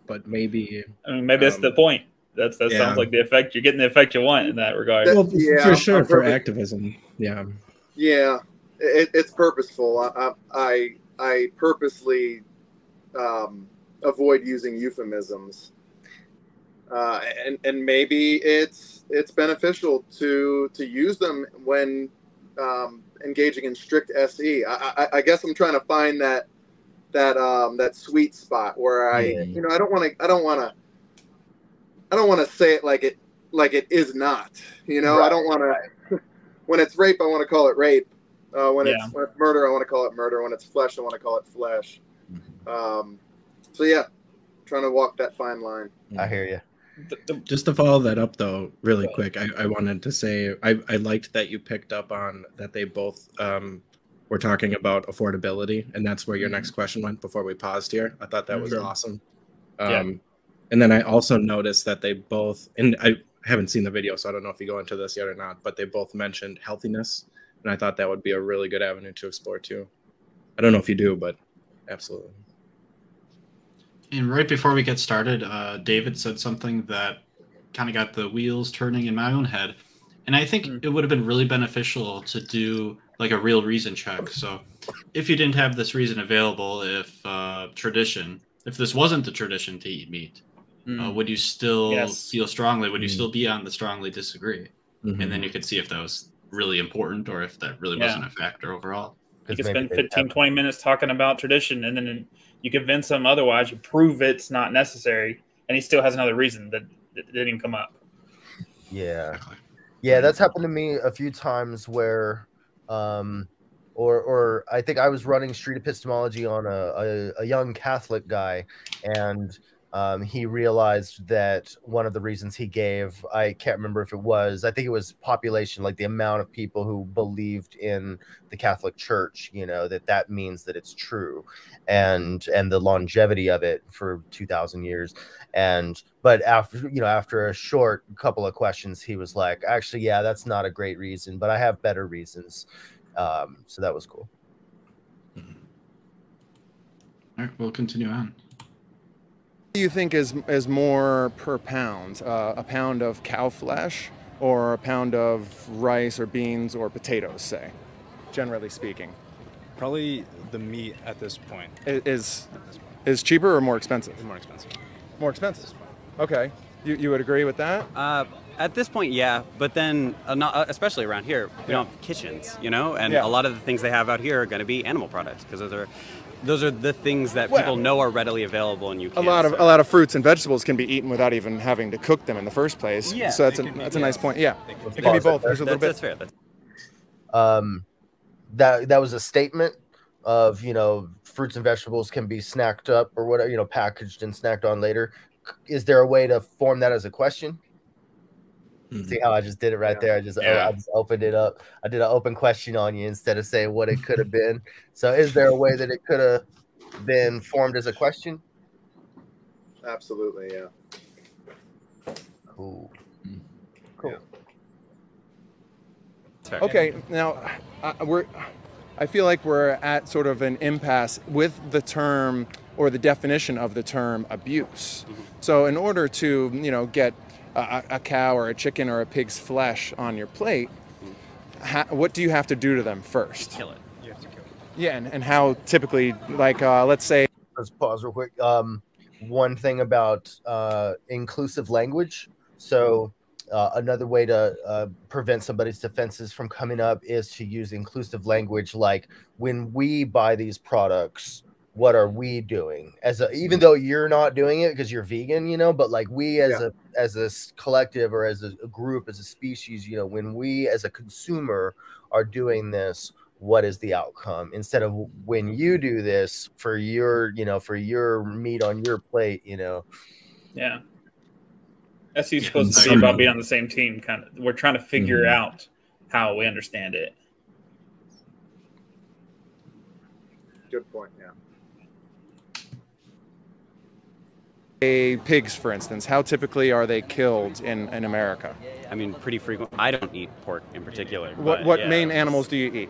But maybe that's the point. That sounds like the effect. You're getting the effect you want in that regard. Well, for sure, for activism. Yeah. Yeah, it's purposeful. I purposely avoid using euphemisms. and maybe it's beneficial to use them when engaging in strict SE. I guess I'm trying to find that sweet spot where I don't want to say it like it is not. I don't want to. When it's rape, I want to call it rape. When it's murder, I want to call it murder. When it's flesh, I want to call it flesh. So yeah, trying to walk that fine line. I hear you. Just to follow that up, though, really quick, I wanted to say I liked that you picked up on that they both were talking about affordability, and that's where your next question went before we paused here. I thought that was awesome. And then I also noticed that they both, and I haven't seen the video, so I don't know if you go into this yet or not, but they both mentioned healthiness, and I thought that would be a really good avenue to explore too. I don't know if you do, but absolutely. And right before we get started, David said something that kind of got the wheels turning in my own head. And I think it would have been really beneficial to do like a real reason check. So if you didn't have this reason available, if this wasn't the tradition to eat meat, would you still feel strongly? Would you still be on the strongly disagree? And then you could see if that was really important or if that really wasn't a factor overall. You could spend 15, 20 minutes talking about tradition, and then you convince him otherwise. You prove it's not necessary, and he still has another reason that didn't even come up. Yeah, yeah, that's happened to me a few times where, or I think I was running Street Epistemology on a young Catholic guy, and he realized that one of the reasons he gave, I can't remember if it was, I think it was population, like the amount of people who believed in the Catholic Church, that means that it's true, and the longevity of it for 2,000 years. But after a short couple of questions, he was like, actually, yeah, that's not a great reason, but I have better reasons. So that was cool. All right, we'll continue on. Do you think is more per pound, a pound of cow flesh or a pound of rice or beans or potatoes, say, generally speaking? Probably the meat at this point. Is cheaper or more expensive? It's more expensive. More expensive. Okay. You would agree with that? At this point, yeah, but then not, especially around here, we don't have kitchens, and a lot of the things they have out here are going to be animal products because those are the things that people know are readily available, and you can. A lot of fruits and vegetables can be eaten without even having to cook them in the first place. Yeah, so that's a nice point. Yeah, it can be both. There's a little bit. That's fair. That was a statement of fruits and vegetables can be snacked up or whatever, packaged and snacked on later. Is there a way to form that as a question? See how I just did it right there? I just opened it up. I did an open question on you instead of saying what it could have been. So is there a way that it could have been formed as a question? Absolutely, yeah. Cool. Yeah. Okay, now I feel like we're at sort of an impasse with the term or the definition of the term abuse. So in order to, get a cow or a chicken or a pig's flesh on your plate, what do you have to do to them first? Kill it. You have to kill it. Yeah, and how typically, like, let's say... Let's pause real quick. One thing about inclusive language. So another way to prevent somebody's defenses from coming up is to use inclusive language, like, when we buy these products, what are we doing even though you're not doing it because you're vegan, but like we as a collective or as a group, as a species, when we as a consumer are doing this, what is the outcome, instead of when you do this for your meat on your plate, Yeah. SE's supposed to be about being on the same team, kind of. We're trying to figure out how we understand it. Good point, yeah. Pigs, for instance, how typically are they killed in America? I mean, pretty frequent. I don't eat pork in particular. What main animals do you eat?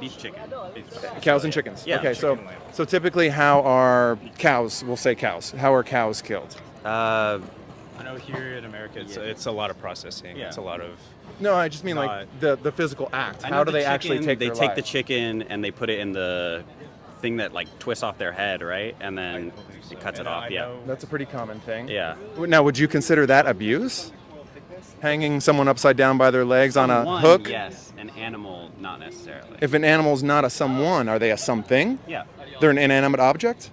Beef, chicken. Cows and chickens. Yeah, okay, so typically, how are cows? We'll say cows. How are cows killed? I know here in America, it's a lot of processing. Yeah. It's a lot of. No, I just mean like the physical act. How do they actually take? They take the chicken and they put it in the thing that like twists off their head, right? And then it cuts it off. Yeah, that's a pretty common thing. Yeah. Now, would you consider that abuse? Hanging someone upside down by their legs on a hook? Yes, an animal, not necessarily. If an animal's not a someone, are they a something? Yeah. They're an inanimate object?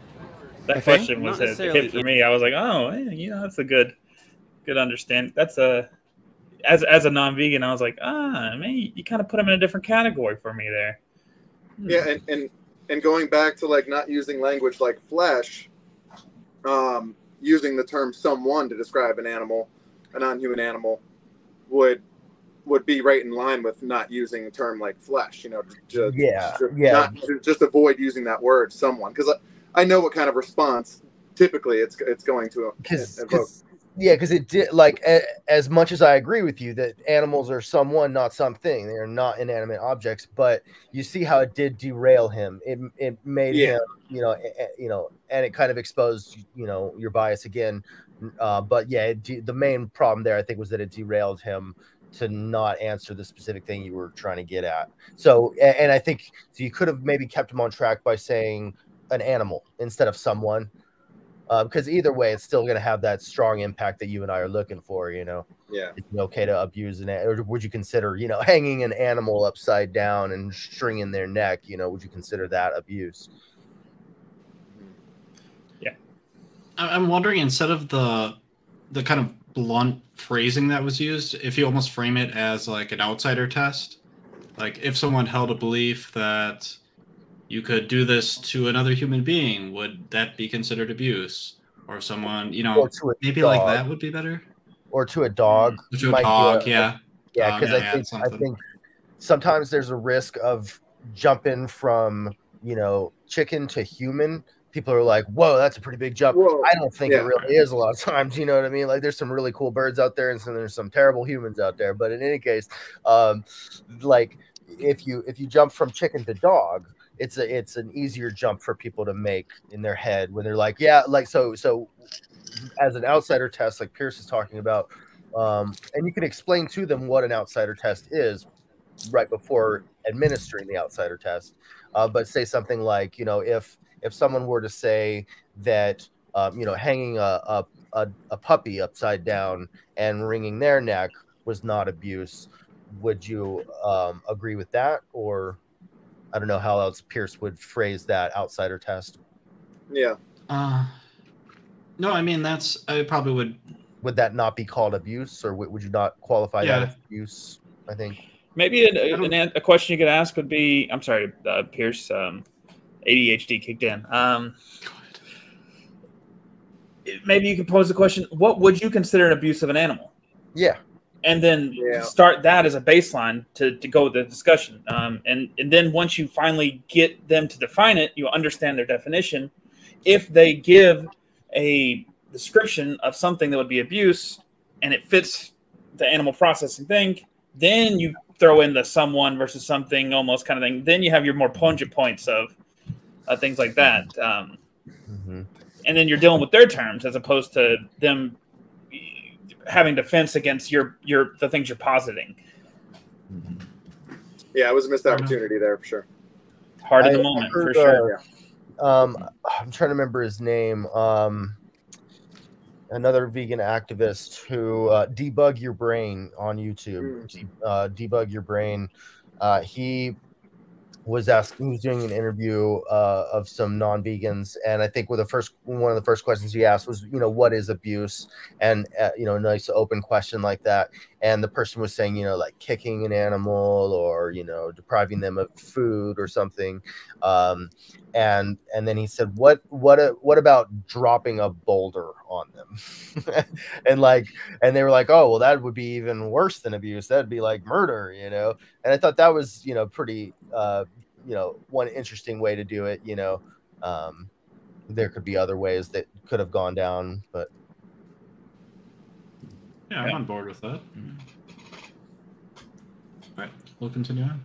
That question was a hit for me. I was like, oh, you know, that's a good understanding. That's as a non-vegan, I was like, man, you kind of put them in a different category for me there. Yeah, and going back to like not using language like flesh, using the term someone to describe an animal, a non-human animal, would be right in line with not using a term like flesh, you know, just avoid using that word someone, because I know what kind of response typically it's going to evoke. Yeah, because it did, like, as much as I agree with you that animals are someone, not something, they are not inanimate objects, but you see how it did derail him. It made him, you know, and it kind of exposed, you know, your bias again. But yeah, the main problem there, I think, was that it derailed him to not answer the specific thing you were trying to get at. So, and I think so you could have maybe kept him on track by saying an animal instead of someone. Because either way, it's still going to have that strong impact that you and I are looking for, you know. Yeah. It's okay to abuse or would you consider, you know, hanging an animal upside down and stringing their neck, you know, would you consider that abuse? Yeah. I'm wondering, instead of the kind of blunt phrasing that was used, if you almost frame it as like an outsider test, like if someone held a belief that you could do this to another human being, would that be considered abuse? Or someone, you know, maybe dog. Like that would be better. Or to a dog. To a dog, yeah. Yeah, because I think sometimes there's a risk of jumping from, you know, chicken to human. People are like, whoa, that's a pretty big jump. Whoa. I don't think it really is a lot of times, you know what I mean? Like, there's some really cool birds out there and there's some terrible humans out there. But in any case, like if you jump from chicken to dog, it's an easier jump for people to make in their head when they're like, yeah, like so as an outsider test, like Pierce is talking about, and you can explain to them what an outsider test is right before administering the outsider test. But say something like, you know, if someone were to say that, you know, hanging a puppy upside down and wringing their neck was not abuse, would you agree with that? Or I don't know how else Pierce would phrase that outsider test. Yeah. No, I mean, I probably would. Would that not be called abuse, or would you not qualify that as abuse? I think maybe a question you could ask would be, I'm sorry, Pierce, ADHD kicked in. Maybe you could pose the question, what would you consider an abuse of an animal? Yeah. And then start that as a baseline to go with the discussion. And then once you finally get them to define it, you understand their definition. If they give a description of something that would be abuse and it fits the animal processing thing, then you throw in the someone versus something almost kind of thing. Then you have your more pungent points of things like that. And then you're dealing with their terms as opposed to them having defense against the things you're positing. Yeah, it was a missed opportunity there for sure. Hard in the moment, for sure. I'm trying to remember his name. Another vegan activist who Debug Your Brain on YouTube. Debug Your Brain. He was doing an interview of some non-vegans, and I think one of the first questions he asked was, you know, what is abuse? And you know, a nice open question like that. And the person was saying, you know, like kicking an animal or, you know, depriving them of food or something. And then he said, what about dropping a boulder on them? and they were like, oh, well, that would be even worse than abuse. That'd be like murder, you know? And I thought that was, you know, pretty, you know, one interesting way to do it. You know, there could be other ways that could have gone down, but yeah, I'm on board with that. All right, we'll continue on.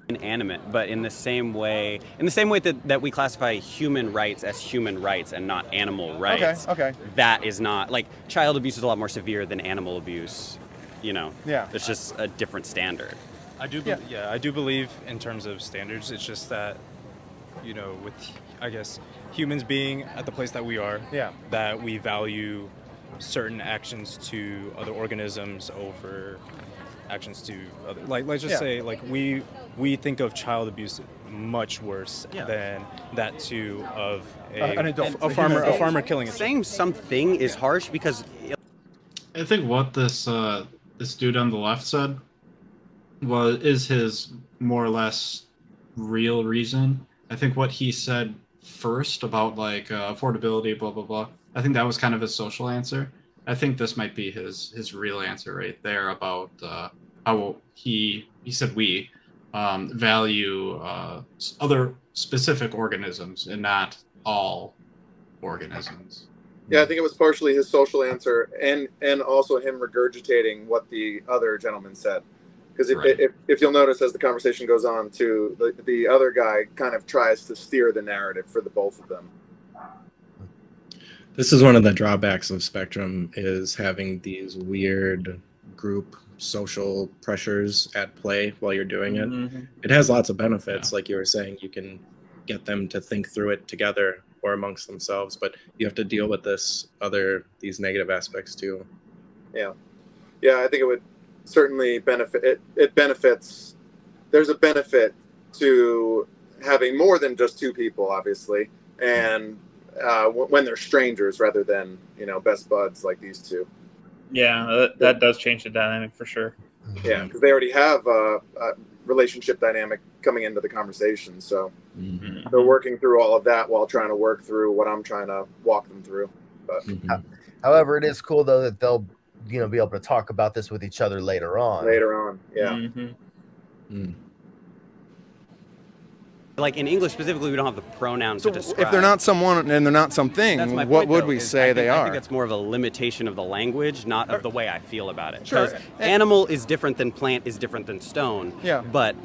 Inanimate, but in the same way that we classify human rights as human rights and not animal rights. Okay. That is not, like, child abuse is a lot more severe than animal abuse. You know. Yeah. It's just a different standard. I do believe in terms of standards. It's just that you know, with, I guess, humans being at the place that we are, that we value certain actions to other organisms over actions to other, like, let's just say, like, we think of child abuse much worse than that too of an adult, a farmer killing a saying something is harsh because I think what this this dude on the left said is his more or less real reason. I think what he said first about like affordability, blah blah blah, I think that was kind of his social answer. I think this might be his real answer right there about how he said we value other specific organisms and not all organisms. Yeah, I think it was partially his social answer and also him regurgitating what the other gentleman said. Because if you'll notice as the conversation goes on too, the other guy kind of tries to steer the narrative for the both of them. This is one of the drawbacks of Spectrum, is having these weird group social pressures at play while you're doing it. It has lots of benefits, like you were saying. You can get them to think through it together or amongst themselves, but you have to deal with these negative aspects too. Yeah, I think it would certainly benefit. It benefits. There's a benefit to having more than just two people, obviously, and when they're strangers rather than, you know, best buds like these two. Yeah, that does change the dynamic for sure. Yeah, because they already have a relationship dynamic coming into the conversation, so they're working through all of that while trying to work through what I'm trying to walk them through. But however, it is cool though that they'll, you know, be able to talk about this with each other later on. Like in English specifically, we don't have the pronouns to describe. If they're not someone and they're not something, what would we say they are? I think that's more of a limitation of the language, not of the way I feel about it. Because animal is different than plant is different than stone. But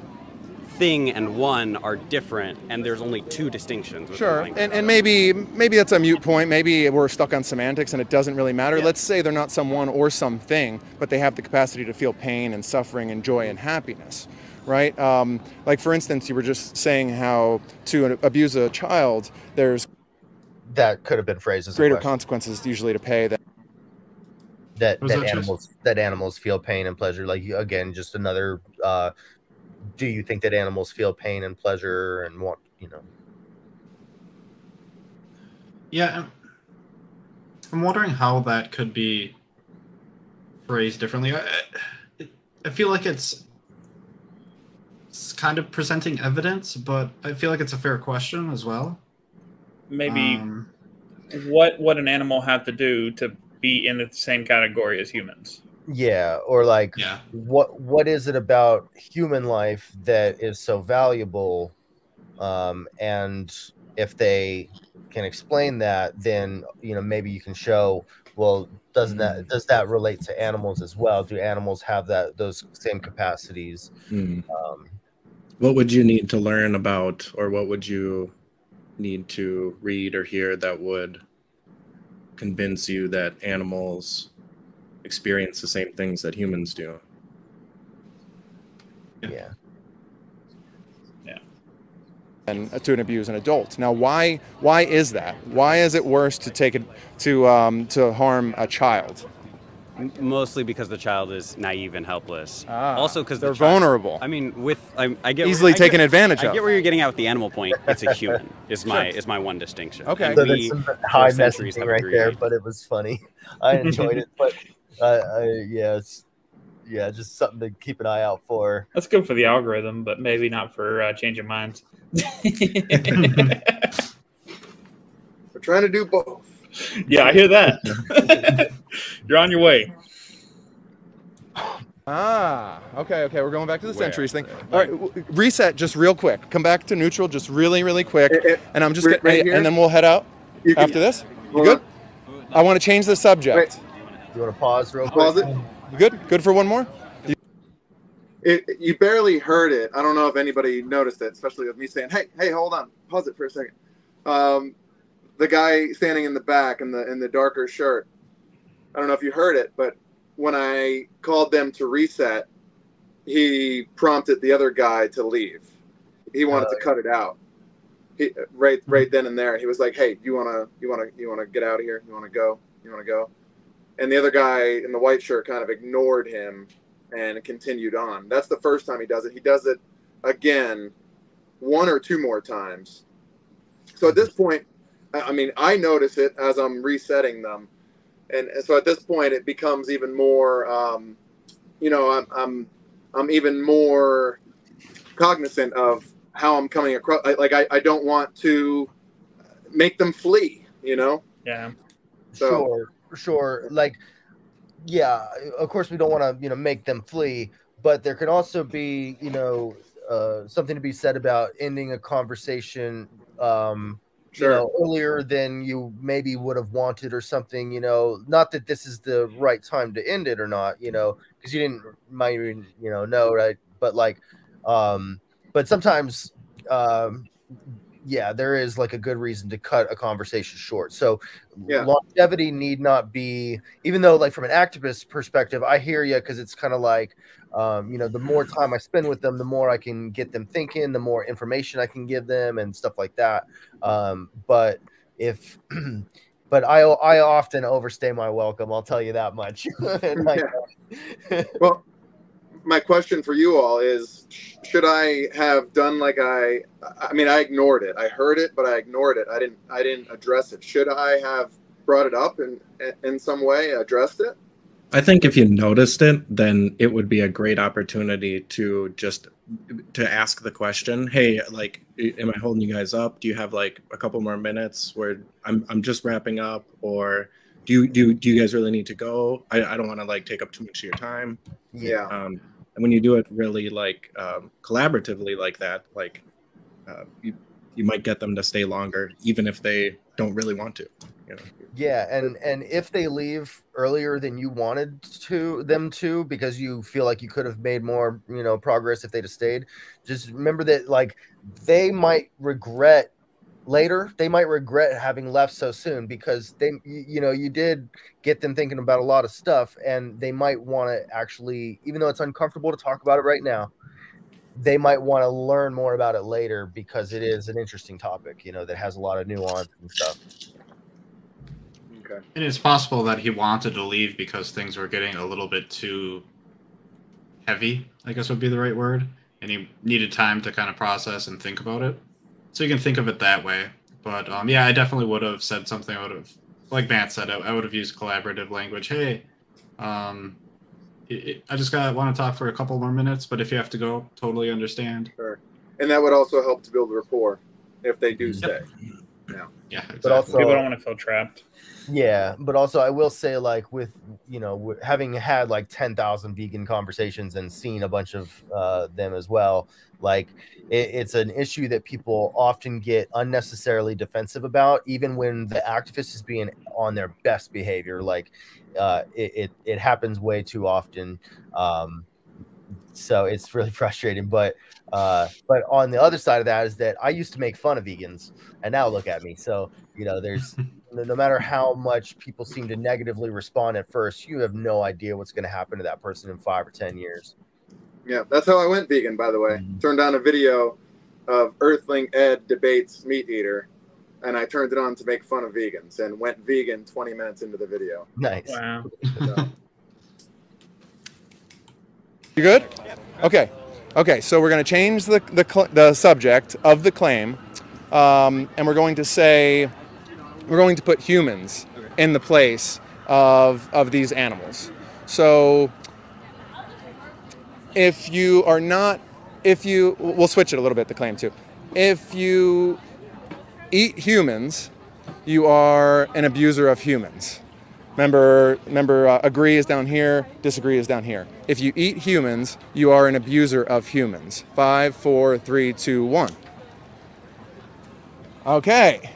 thing and one are different, and there's only two distinctions. And maybe that's a moot point. Maybe we're stuck on semantics and it doesn't really matter. Let's say they're not someone or something, but they have the capacity to feel pain and suffering and joy and happiness. Right? Like, for instance, you were just saying how to abuse a child, that could have been phrased as greater consequences usually to pay that animals feel pain and pleasure. Like, again, just another. Do you think that animals feel pain and pleasure and want, you know? Yeah, I'm wondering how that could be phrased differently. I feel like it's kind of presenting evidence, but I feel like it's a fair question as well. Maybe what an animal have to do to be in the same category as humans? Yeah, or like what is it about human life that is so valuable? And if they can explain that, then, you know, maybe you can show, well, does that relate to animals as well? Do animals have those same capacities? What would you need to learn about, or what would you need to read or hear that would convince you that animals experience the same things that humans do? And to abuse an adult. Now, why is that? Why is it worse to take it to harm a child? Mostly because the child is naive and helpless. Also because they're vulnerable. I mean, I get easily taken advantage of. I get where you're getting at with the animal point. It's a human. Is my one distinction. Okay. So that's some high messaging right there, but it was funny. I enjoyed it, but just something to keep an eye out for. That's good for the algorithm, but maybe not for changing minds. We're trying to do both. Yeah, I hear that. You're on your way. Okay. We're going back to the centuries thing. All right, reset just real quick. Come back to neutral just really quick. And I'm just getting, and then we'll head out after this. You good? I want to change the subject. You want to pause real quick? Pause it. You good? Good for one more? You barely heard it. I don't know if anybody noticed it, especially with me saying, hey, hold on. Pause it for a second. The guy standing in the back in the darker shirt. I don't know if you heard it, but when I called them to reset, he prompted the other guy to leave. He wanted to cut it out. right then and there. He was like, "Hey, you wanna get out of here? You wanna go? You wanna go?" And the other guy in the white shirt kind of ignored him and continued on. That's the first time he does it. He does it again 1 or 2 more times. So at this point, I mean, I notice it as I'm resetting them, and so at this point, it becomes even more. You know, I'm even more cognizant of how I'm coming across. Like I don't want to make them flee. You know. Yeah. So, Sure. Like, yeah, of course we don't want to, you know, make them flee, but there could also be, you know, something to be said about ending a conversation, you know, earlier than you maybe would have wanted or something, you know, not that this is the right time to end it or not, you know, because you might even, you know, right. But like, but sometimes, yeah, there is like a good reason to cut a conversation short. So longevity need not be, even though like from an activist perspective, I hear you, because it's kind of like, you know, the more time I spend with them, the more I can get them thinking, the more information I can give them and stuff like that. But if, but I often overstay my welcome. I'll tell you that much. Well, my question for you all is, should I have done like I mean, I ignored it. I heard it, but I ignored it. I didn't address it. Should I have brought it up in some way, addressed it? I think if you noticed it, then it would be a great opportunity to just to ask the question, hey, like, am I holding you guys up? Do you have like a couple more minutes where I'm just wrapping up, or do you guys really need to go? I don't want to like take up too much of your time. Yeah. And when you do it really like collaboratively like that, like you might get them to stay longer, even if they don't really want to. You know? Yeah, and if they leave earlier than you wanted them to, because you feel like you could have made more, you know, progress if they'd have stayed, just remember that like they might regret later. They might regret having left so soon, because they, you know, you did get them thinking about a lot of stuff, and they might want to actually, even though it's uncomfortable to talk about it right now, they might want to learn more about it later, because it is an interesting topic, you know, that has a lot of nuance and stuff. Okay. And it's possible that he wanted to leave because things were getting a little bit too heavy, I guess would be the right word, and he needed time to kind of process and think about it. So you can think of it that way. But yeah, I definitely would have said something. I would have, like Matt said, I would have used collaborative language. Hey, I just want to talk for a couple more minutes, but if you have to go, totally understand. Sure. And that would also help to build rapport if they do stay. Yeah, exactly. But also, people don't want to feel trapped. Yeah, but also I will say, like, with, you know, having had like 10,000 vegan conversations and seen a bunch of them as well, like it's an issue that people often get unnecessarily defensive about, even when the activist is being on their best behavior. Like it happens way too often. So it's really frustrating. But on the other side of that is that I used to make fun of vegans, and now look at me. So, you know, there's no matter how much people seem to negatively respond at first, you have no idea what's going to happen to that person in 5 or 10 years. Yeah, that's how I went vegan, by the way. Turned on a video of Earthling Ed debates Meat Eater, and I turned it on to make fun of vegans, and went vegan 20 minutes into the video. Nice. Wow. You good? Okay. Okay, so we're going to change the subject of the claim, and we're going to say, we're going to put humans in the place of these animals. So if you are not, we'll switch it a little bit, the claim too. If you eat humans, you are an abuser of humans. Remember, agree is down here, disagree is down here. If you eat humans, you are an abuser of humans. 5, 4, 3, 2, 1. Okay,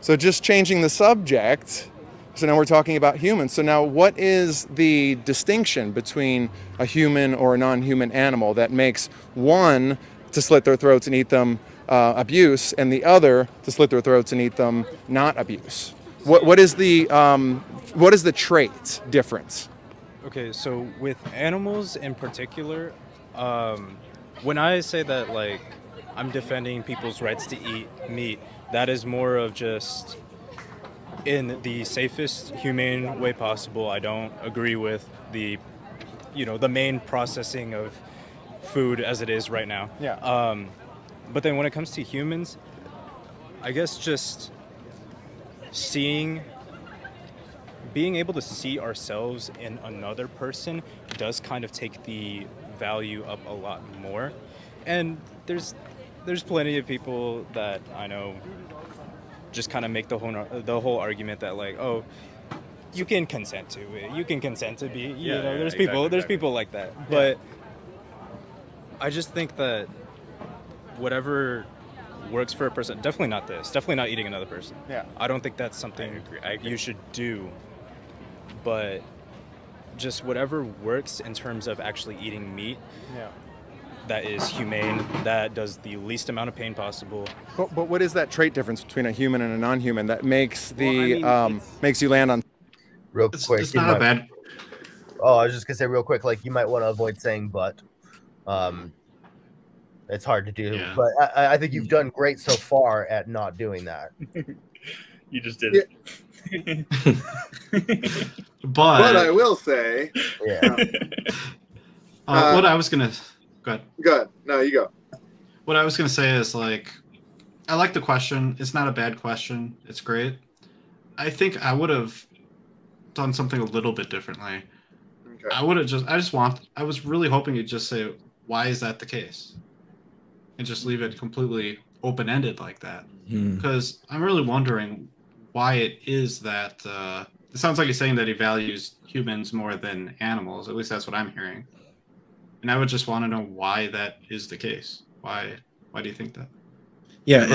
so just changing the subject. So now we're talking about humans. So now what is the distinction between a human or a non-human animal that makes one to slit their throats and eat them abuse, and the other to slit their throats and eat them not abuse? What is the trait difference? Okay, so with animals in particular, when I say that, like, I'm defending people's rights to eat meat. That is more of just in the safest, humane way possible. I don't agree with the, the main processing of food as it is right now. Yeah. But then when it comes to humans, I guess just being able to see ourselves in another person does kind of take the value up a lot more. And there's plenty of people that I know just kind of make the whole argument that like, oh, you can consent to it. You can consent to be, there's people like that. Yeah. But I just think that whatever works for a person, definitely not this, definitely not eating another person. Yeah. I don't think that's something I agree. You should do. But just whatever works in terms of actually eating meat. Yeah. That is humane, that does the least amount of pain possible. But what is that trait difference between a human and a non-human that makes makes you land on? Real quick, it's not bad. Oh, I was just gonna say real quick, like you might want to avoid saying "but." It's hard to do, Yeah. but I think you've done great so far at not doing that. You just did it. But I will say, Yeah. what I was gonna go ahead. Good. No, you go. What I was gonna say is like, I like the question. It's not a bad question. It's great. I think I would have done something a little bit differently. Okay. I was really hoping you'd just say, why is that the case? And just leave it completely open-ended like that. Because I'm really wondering why it is that, it sounds like he's saying that he values humans more than animals. At least that's what I'm hearing. And I would just want to know why that is the case. Why do you think that? Yeah,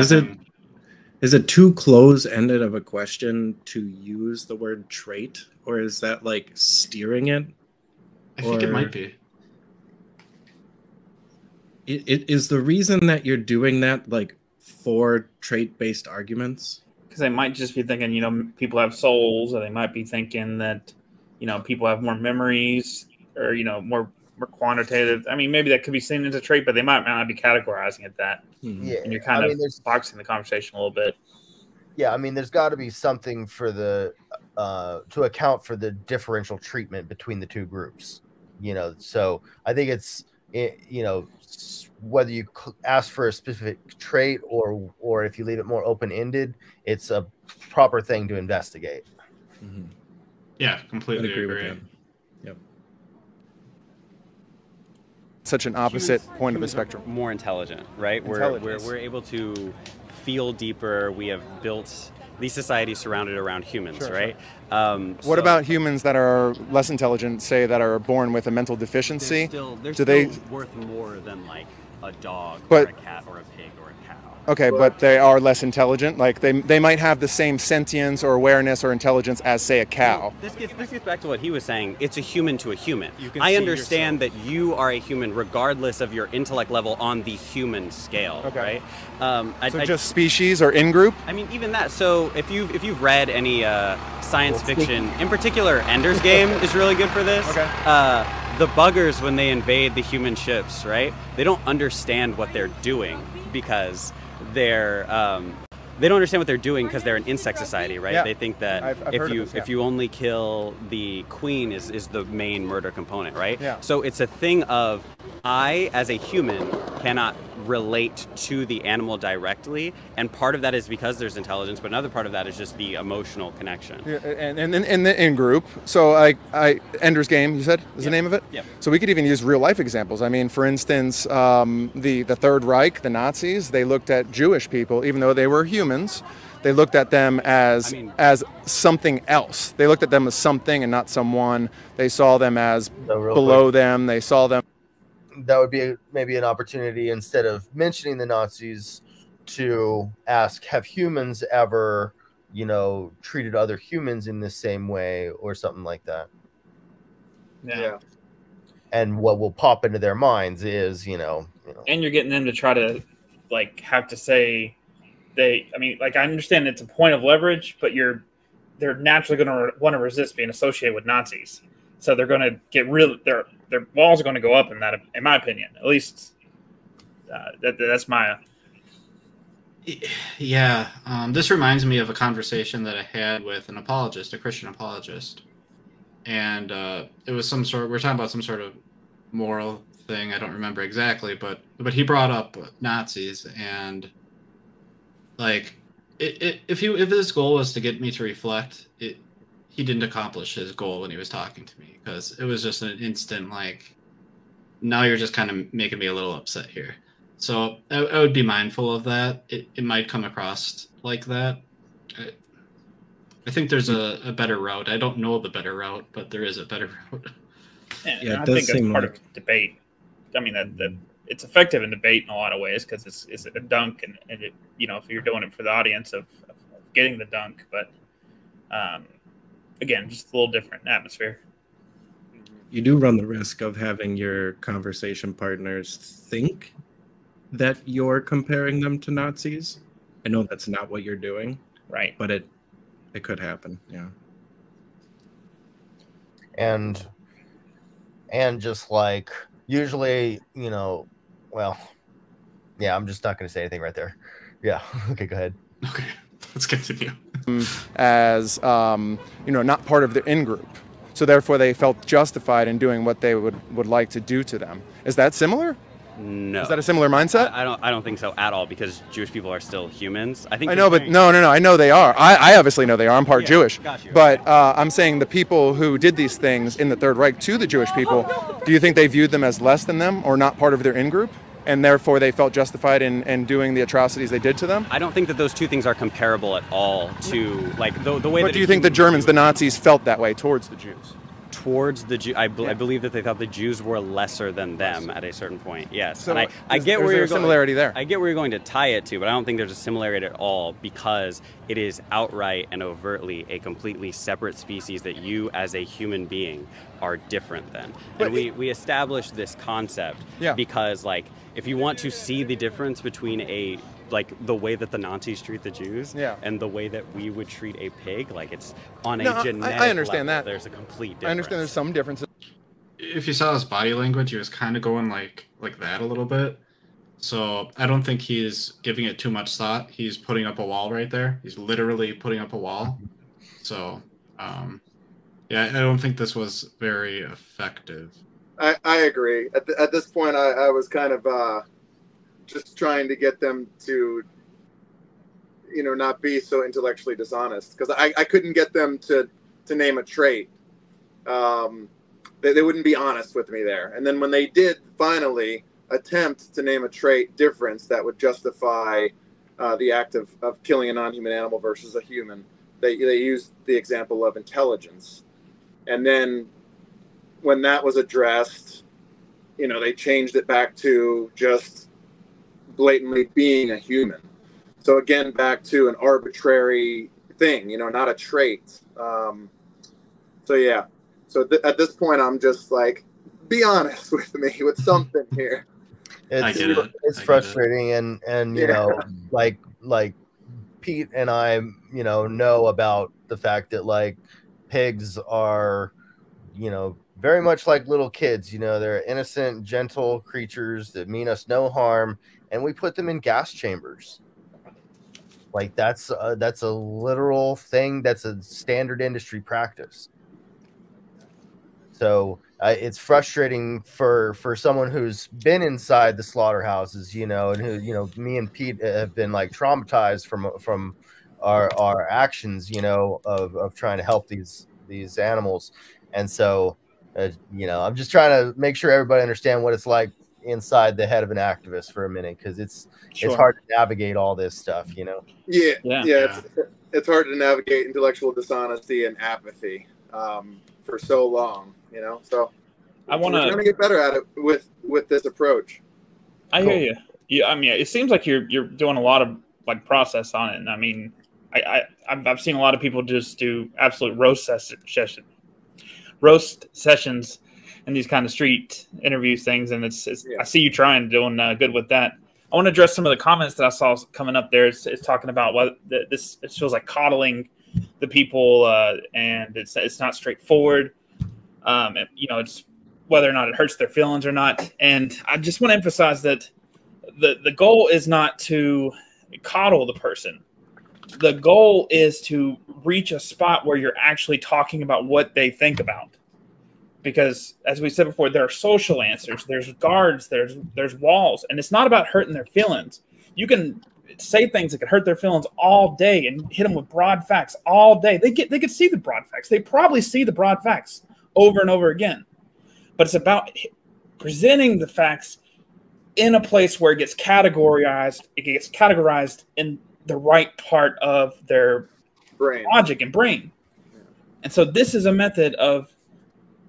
is it too close-ended of a question to use the word trait? Or is that like steering it? I think it might be. It is the reason that you're doing that like for trait-based arguments? Because they might just be thinking, people have souls, or they might be thinking that, people have more memories, or, more quantitative. I mean, maybe that could be seen as a trait, but they might not be categorizing it that. Yeah. And you're kind of boxing the conversation a little bit. Yeah, I mean, there's got to be something for to account for the differential treatment between the two groups. So I think it's, whether you ask for a specific trait or if you leave it more open-ended, it's a proper thing to investigate. Yeah, completely agree with that. Yep. Such an opposite point of the spectrum. More intelligent, right? We're able to feel deeper. We have built these societies surrounded around humans, Sure, right? What about humans that are less intelligent, say that are born with a mental deficiency? They're still worth more than like a dog or a cat or a pig or a cow. Okay, but they are less intelligent. Like they might have the same sentience or awareness or intelligence as, say, a cow. This gets back to what he was saying. It's a human to a human. I understand that you are a human regardless of your intellect level on the human scale, okay. right? So just species or in-group? I mean, even that. So if you've read any science fiction, in particular, Ender's Game is really good for this. Okay. The buggers, when they invade the human ships, right? They don't understand what they're doing because they don't understand what they're doing because they're an insect society, right? Yeah. They think that if you only kill the queen is the main murder component, right? Yeah. So it's a thing of I, as a human, cannot relate to the animal directly, and part of that is because there's intelligence, but another part of that is just the emotional connection. Yeah, and in the in-group, so Ender's Game, you said, is the name of it? Yeah. So we could even use real-life examples. I mean, for instance, the Third Reich, the Nazis, they looked at Jewish people, even though they were humans, they looked at them as something else. They looked at them as something and not someone. They saw them as below them. They saw them. That would be maybe an opportunity, instead of mentioning the Nazis, to ask, have humans ever, treated other humans in the same way or something like that? Yeah. And what will pop into their minds is, And you're getting them to try to, have to say I understand it's a point of leverage, but they're naturally going to want to resist being associated with Nazis. So they're going to get their walls are going to go up in that, in my opinion. At least that's my Yeah, this reminds me of a conversation that I had with an apologist, a Christian apologist, and it was some sort. We're talking about some sort of moral thing. I don't remember exactly, but he brought up Nazis, and like, if his goal was to get me to reflect, he didn't accomplish his goal when he was talking to me, because it was just an instant like, now you're just kind of making me a little upset here. So I would be mindful of that. It might come across like that. I think there's a better route. I don't know the better route, but there is a better route. Yeah, I think that's part of debate. I mean, that it's effective in debate in a lot of ways, because it's a dunk, and it, you know, if you're doing it for the audience of getting the dunk, but again, just a little different atmosphere. You do run the risk of having your conversation partners think that you're comparing them to Nazis. I know that's not what you're doing, right? But it could happen, yeah. And just like usually, you know, well, yeah, I'm just not going to say anything right there. Yeah, okay, go ahead. Okay, let's continue. As you know, not part of the in-group, so therefore they felt justified in doing what they would like to do to them. Is that similar? No. Is that a similar mindset? I don't think so at all, because Jewish people are still humans. I think I know, but no. I know they are. I obviously know they are. I'm part Jewish. Got you. But I'm saying the people who did these things in the Third Reich to the Jewish people, do you think they viewed them as less than them or not part of their in-group? And therefore they felt justified in doing the atrocities they did to them? I don't think that those two things are comparable at all to, like, the way that... But do you think the Germans, the Nazis, felt that way towards the Jews? Towards the Jews, I believe that they thought the Jews were lesser than them at a certain point. Yes, so and I get where you're going. Similarity there. I get where you're going to tie it to, but I don't think there's a similarity at all, because it is outright and overtly a completely separate species that you, as a human being, are different than. And we established this concept because, like, if you want to see the difference between the way that the Nazis treat the Jews and the way that we would treat a pig, like, it's on a genetic I understand level, that. there's a complete difference. I understand there's some differences. If you saw his body language, he was kind of going like that a little bit. So I don't think he's giving it too much thought. He's putting up a wall right there. He's literally putting up a wall. So, yeah, I don't think this was very effective. I agree. At this point, I was kind of just trying to get them to, you know, not be so intellectually dishonest, because I couldn't get them to name a trait. They wouldn't be honest with me there. And then when they did finally attempt to name a trait difference that would justify the act of killing a non-human animal versus a human, they used the example of intelligence. And then when that was addressed, you know, they changed it back to just blatantly being a human. So again, back to an arbitrary thing, you know, not a trait. So yeah. So at this point, I'm just like, be honest with me with something here. It's frustrating, and you know, like Pete and I, you know about the fact that, like, pigs are, you know, very much like little kids. You know, they're innocent, gentle creatures that mean us no harm, and we put them in gas chambers. Like, that's a literal thing. That's a standard industry practice. So it's frustrating for someone who's been inside the slaughterhouses, you know, and who, you know, me and Pete have been, like, traumatized from our actions, you know, of trying to help these animals. And so, you know, I'm just trying to make sure everybody understand what it's like inside the head of an activist for a minute, because it's hard to navigate all this stuff, you know. It's hard to navigate intellectual dishonesty and apathy for so long, you know. So we're trying to get better at it with this approach. I hear you. Yeah, I mean, it seems like you're doing a lot of, like, process on it. And I mean, I've seen a lot of people just do absolute roast sessions and these kind of street interviews things, and I see you doing good with that. I want to address some of the comments that I saw coming up there. It's talking about what it feels like coddling the people, and it's not straightforward. And, you know, it's whether or not it hurts their feelings or not. And I just want to emphasize that the goal is not to coddle the person. The goal is to reach a spot where you're actually talking about what they think about. Because as we said before, there are social answers, there's guards, there's walls, and it's not about hurting their feelings. You can say things that could hurt their feelings all day and hit them with broad facts all day. They could see the broad facts. They probably see the broad facts over and over again. But it's about presenting the facts in a place where it gets categorized. It gets categorized in the right part of their brain, logic and brain. And so this is a method of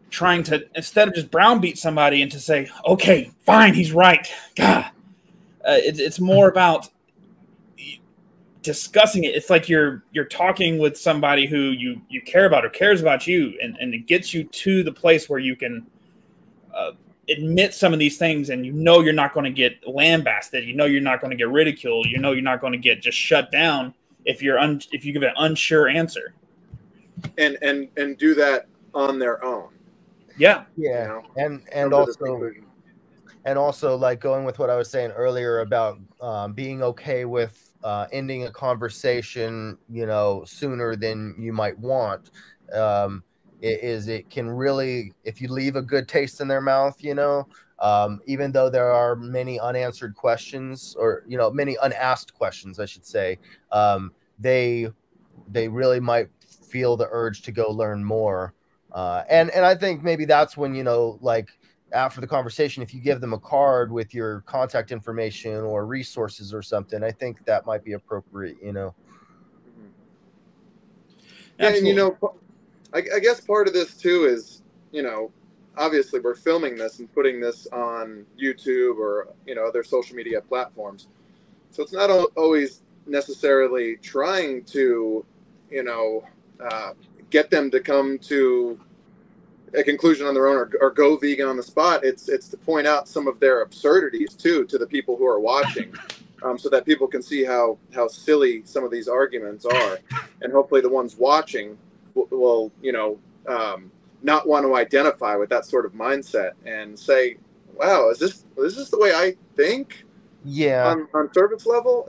trying to, instead of just browbeat somebody and to say, okay, fine, he's right. God, it's more about discussing it. It's like you're talking with somebody who you care about or cares about you, and it gets you to the place where you can admit some of these things, and you're not going to get lambasted. You're not going to get ridiculed. You're not going to get just shut down if you give an unsure answer. And do that on their own. Yeah. Yeah. And also like going with what I was saying earlier about being okay with ending a conversation, sooner than you might want. It can really, if you leave a good taste in their mouth, even though there are many unanswered questions, or many unasked questions, I should say, they really might feel the urge to go learn more. And I think maybe that's when, like after the conversation, if you give them a card with your contact information or resources or something, I think that might be appropriate, And I guess part of this too is, obviously we're filming this and putting this on YouTube or, other social media platforms. So it's not always necessarily trying to, get them to come to a conclusion on their own or go vegan on the spot. It's to point out some of their absurdities too to the people who are watching, so that people can see how silly some of these arguments are, and hopefully the ones watching will not want to identify with that sort of mindset and say, wow, is this the way I think? Yeah. On surface level,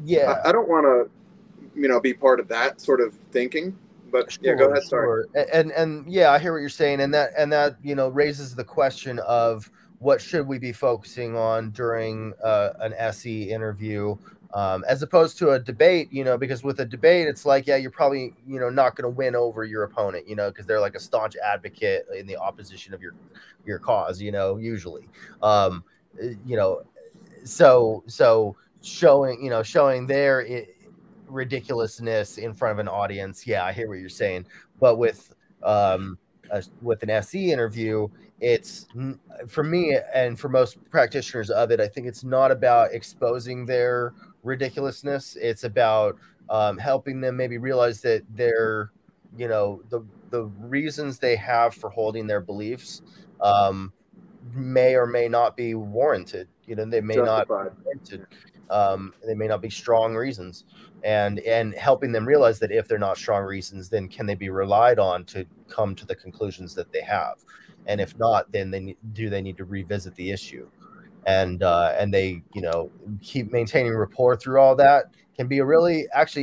Yeah. I don't want to, be part of that sort of thinking. But sure, yeah, go ahead. Sure. Sorry. And yeah, I hear what you're saying, and that raises the question of what should we be focusing on during an SE interview, as opposed to a debate. Because with a debate, it's like, yeah, you're probably not going to win over your opponent, because they're like a staunch advocate in the opposition of your cause, usually, so showing their ridiculousness in front of an audience. Yeah, I hear what you're saying. But with an SE interview, it's, for me and for most practitioners of it, I think it's not about exposing their ridiculousness. It's about helping them maybe realize that they're, the reasons they have for holding their beliefs may or may not be warranted. They may not be warranted. They may not be strong reasons, and helping them realize that if they're not strong reasons, then can they be relied on to come to the conclusions that they have, and if not, then they need to revisit the issue, and they keep maintaining rapport through all that. Can be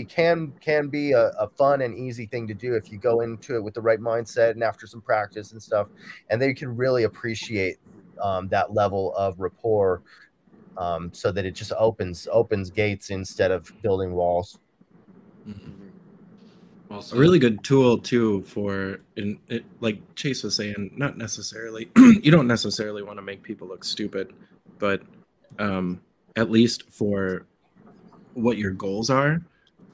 can be a fun and easy thing to do if you go into it with the right mindset and after some practice and stuff, and they can really appreciate that level of rapport. So that it just opens gates instead of building walls. Mm-hmm. Well, a really good tool too for, like Chase was saying, not necessarily you don't necessarily want to make people look stupid, but at least for what your goals are,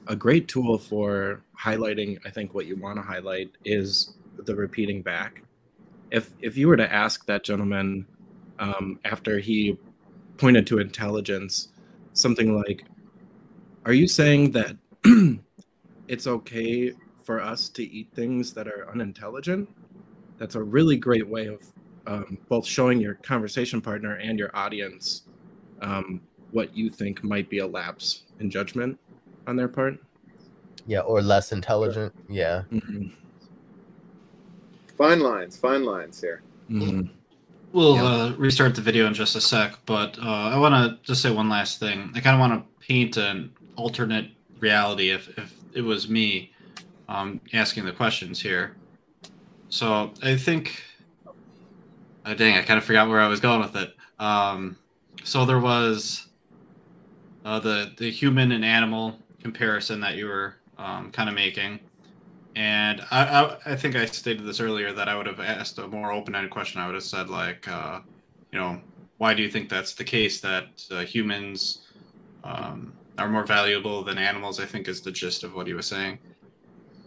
a great tool for highlighting, I think, what you want to highlight is the repeating back. If you were to ask that gentleman after he pointed to intelligence, something like, are you saying that it's okay for us to eat things that are unintelligent? That's a really great way of both showing your conversation partner and your audience what you think might be a lapse in judgment on their part. Yeah, or less intelligent. Yeah. Mm-hmm. Fine lines here. Mm-hmm. We'll restart the video in just a sec, but I want to just say one last thing. I kind of want to paint an alternate reality if it was me asking the questions here. So I think, dang, I kind of forgot where I was going with it. So there was the human and animal comparison that you were kind of making. And I think I stated this earlier that I would have asked a more open-ended question. I would have said, like, you know, why do you think that's the case, that humans are more valuable than animals, I think is the gist of what he was saying.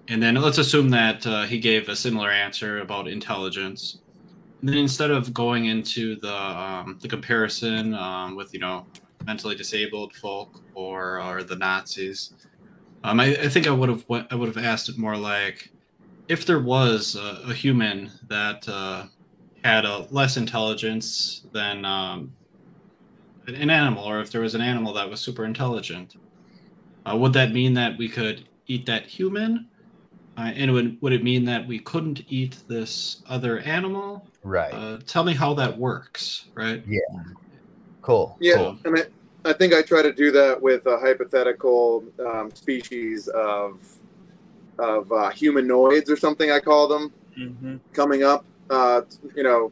And then let's assume that he gave a similar answer about intelligence. And then instead of going into the comparison with, you know, mentally disabled folk or the Nazis, I think I would have asked it more like, if there was a human that had a less intelligence than an animal, or if there was an animal that was super intelligent, would that mean that we could eat that human? And would it mean that we couldn't eat this other animal? Right. Tell me how that works, right? Yeah. Cool. Yeah, Cool. and I think I try to do that with a hypothetical species of humanoids or something, I call them, coming up. You know,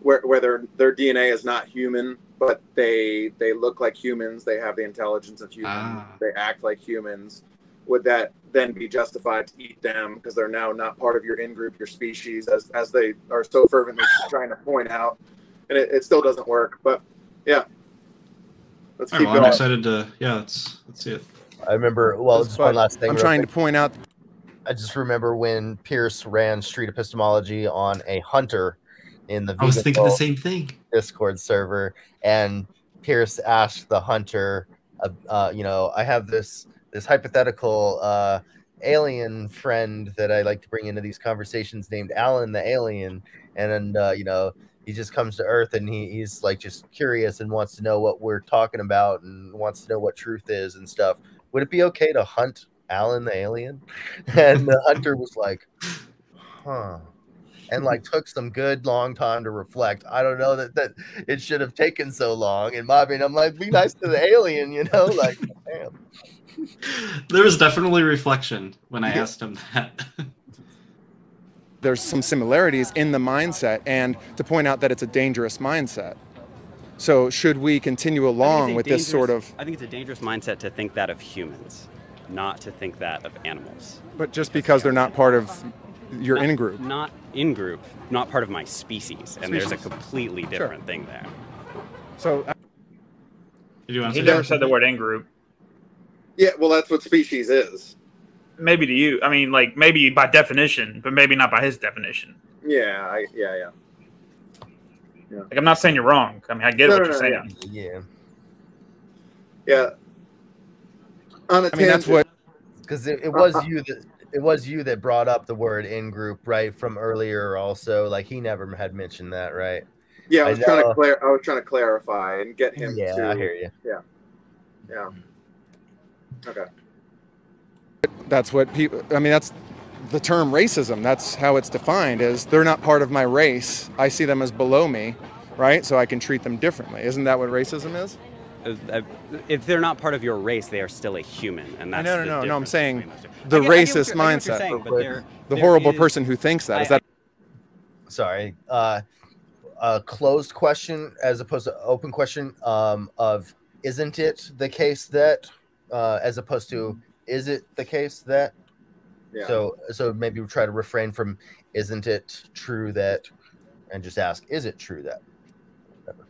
where their DNA is not human, but they look like humans. They have the intelligence of humans. They act like humans. Would that then be justified to eat them because they're now not part of your in-group, your species, as they are so fervently trying to point out? And it still doesn't work. But yeah. Let's keep going. I'm excited to, let's see it. I remember, well, just one last thing. I'm trying to point out. I just remember when Pierce ran Street Epistemology on a hunter in the I was thinking the same thing. Discord server, and Pierce asked the hunter, you know, I have this hypothetical alien friend that I like to bring into these conversations named Alan the Alien, and you know, he just comes to Earth and he's like just curious and wants to know what we're talking about and wants to know what truth is and stuff. Would it be okay to hunt Alan the Alien? And the hunter was like, huh. And like took some good long time to reflect. I don't know that it should have taken so long. In my opinion, I'm like, be nice to the alien, you know? Like, damn. There was definitely reflection when I asked him that. There's some similarities in the mindset, and to point out that it's a dangerous mindset. So should we continue along with this sort of... I think it's a dangerous mindset to think that of humans, not to think that of animals. But just because they're not part of your in-group. Not in-group, not part of my species. And there's a completely different thing there. So... He never said the word in-group. Yeah, well, that's what species is. Maybe to you. I mean, like, maybe by definition, but maybe not by his definition. Yeah. Like, I'm not saying you're wrong. I mean, I get what you're saying. Yeah. On a tangent, that's what... Because it was you that brought up the word in group, right, from earlier also. Like, he never had mentioned that, right? Yeah, I was trying to clarify and get him to... Yeah, I hear you. Yeah. Okay. That's what people, I mean, that's the term racism. That's how it's defined, is they're not part of my race. I see them as below me, right? So I can treat them differently. Isn't that what racism is? If they're not part of your race, they are still a human. And that's No, I'm saying the racist mindset. The horrible person who thinks that. Is that... Sorry. A closed question as opposed to open question of, isn't it the case that, as opposed to, is it the case that? Yeah. So maybe we try to refrain from, isn't it true that, and just ask, is it true that? Whatever.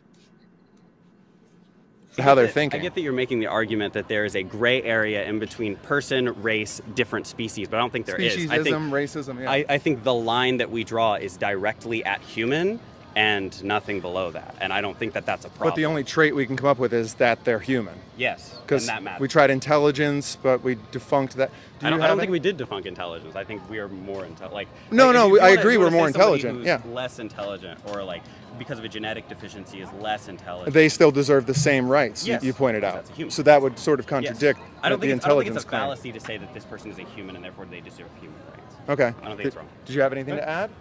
How they're thinking. I get that you're making the argument that there is a gray area in between person, race, different species, but I don't think there is. I think racism. Yeah. I think the line that we draw is directly at human and nothing below that, and I don't think that that's a problem. But the only trait we can come up with is that they're human. Yes, because we tried intelligence, but we defunct that. I don't think we did defunct intelligence. I think we are more intelligent. I agree. We're more intelligent. Yeah. Less intelligent, or like because of a genetic deficiency, is less intelligent. They still deserve the same rights. Yes, you pointed out. So that would sort of contradict I don't the think intelligence it's a fallacy to say that this person is a human and therefore they deserve human rights. Okay. I don't think it's wrong. Did you have anything to add?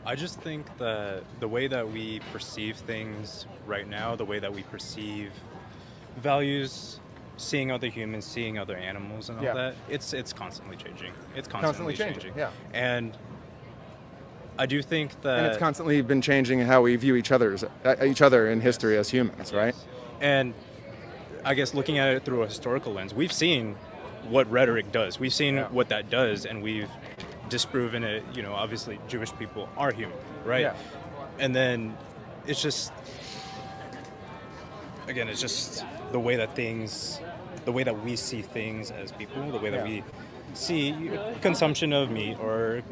I just think that the way that we perceive things right now, the way that we perceive values, seeing other humans, seeing other animals and all that, it's constantly changing. It's constantly changing. Yeah. And I do think that... And it's constantly been changing how we view each other in history as humans, right? And I guess looking at it through a historical lens, we've seen what rhetoric does. We've seen what that does, and we've disproven it. You know, obviously Jewish people are human, right? Yeah. And then it's just, again, it's just the way that we see things as people, the way that we see consumption of meat, or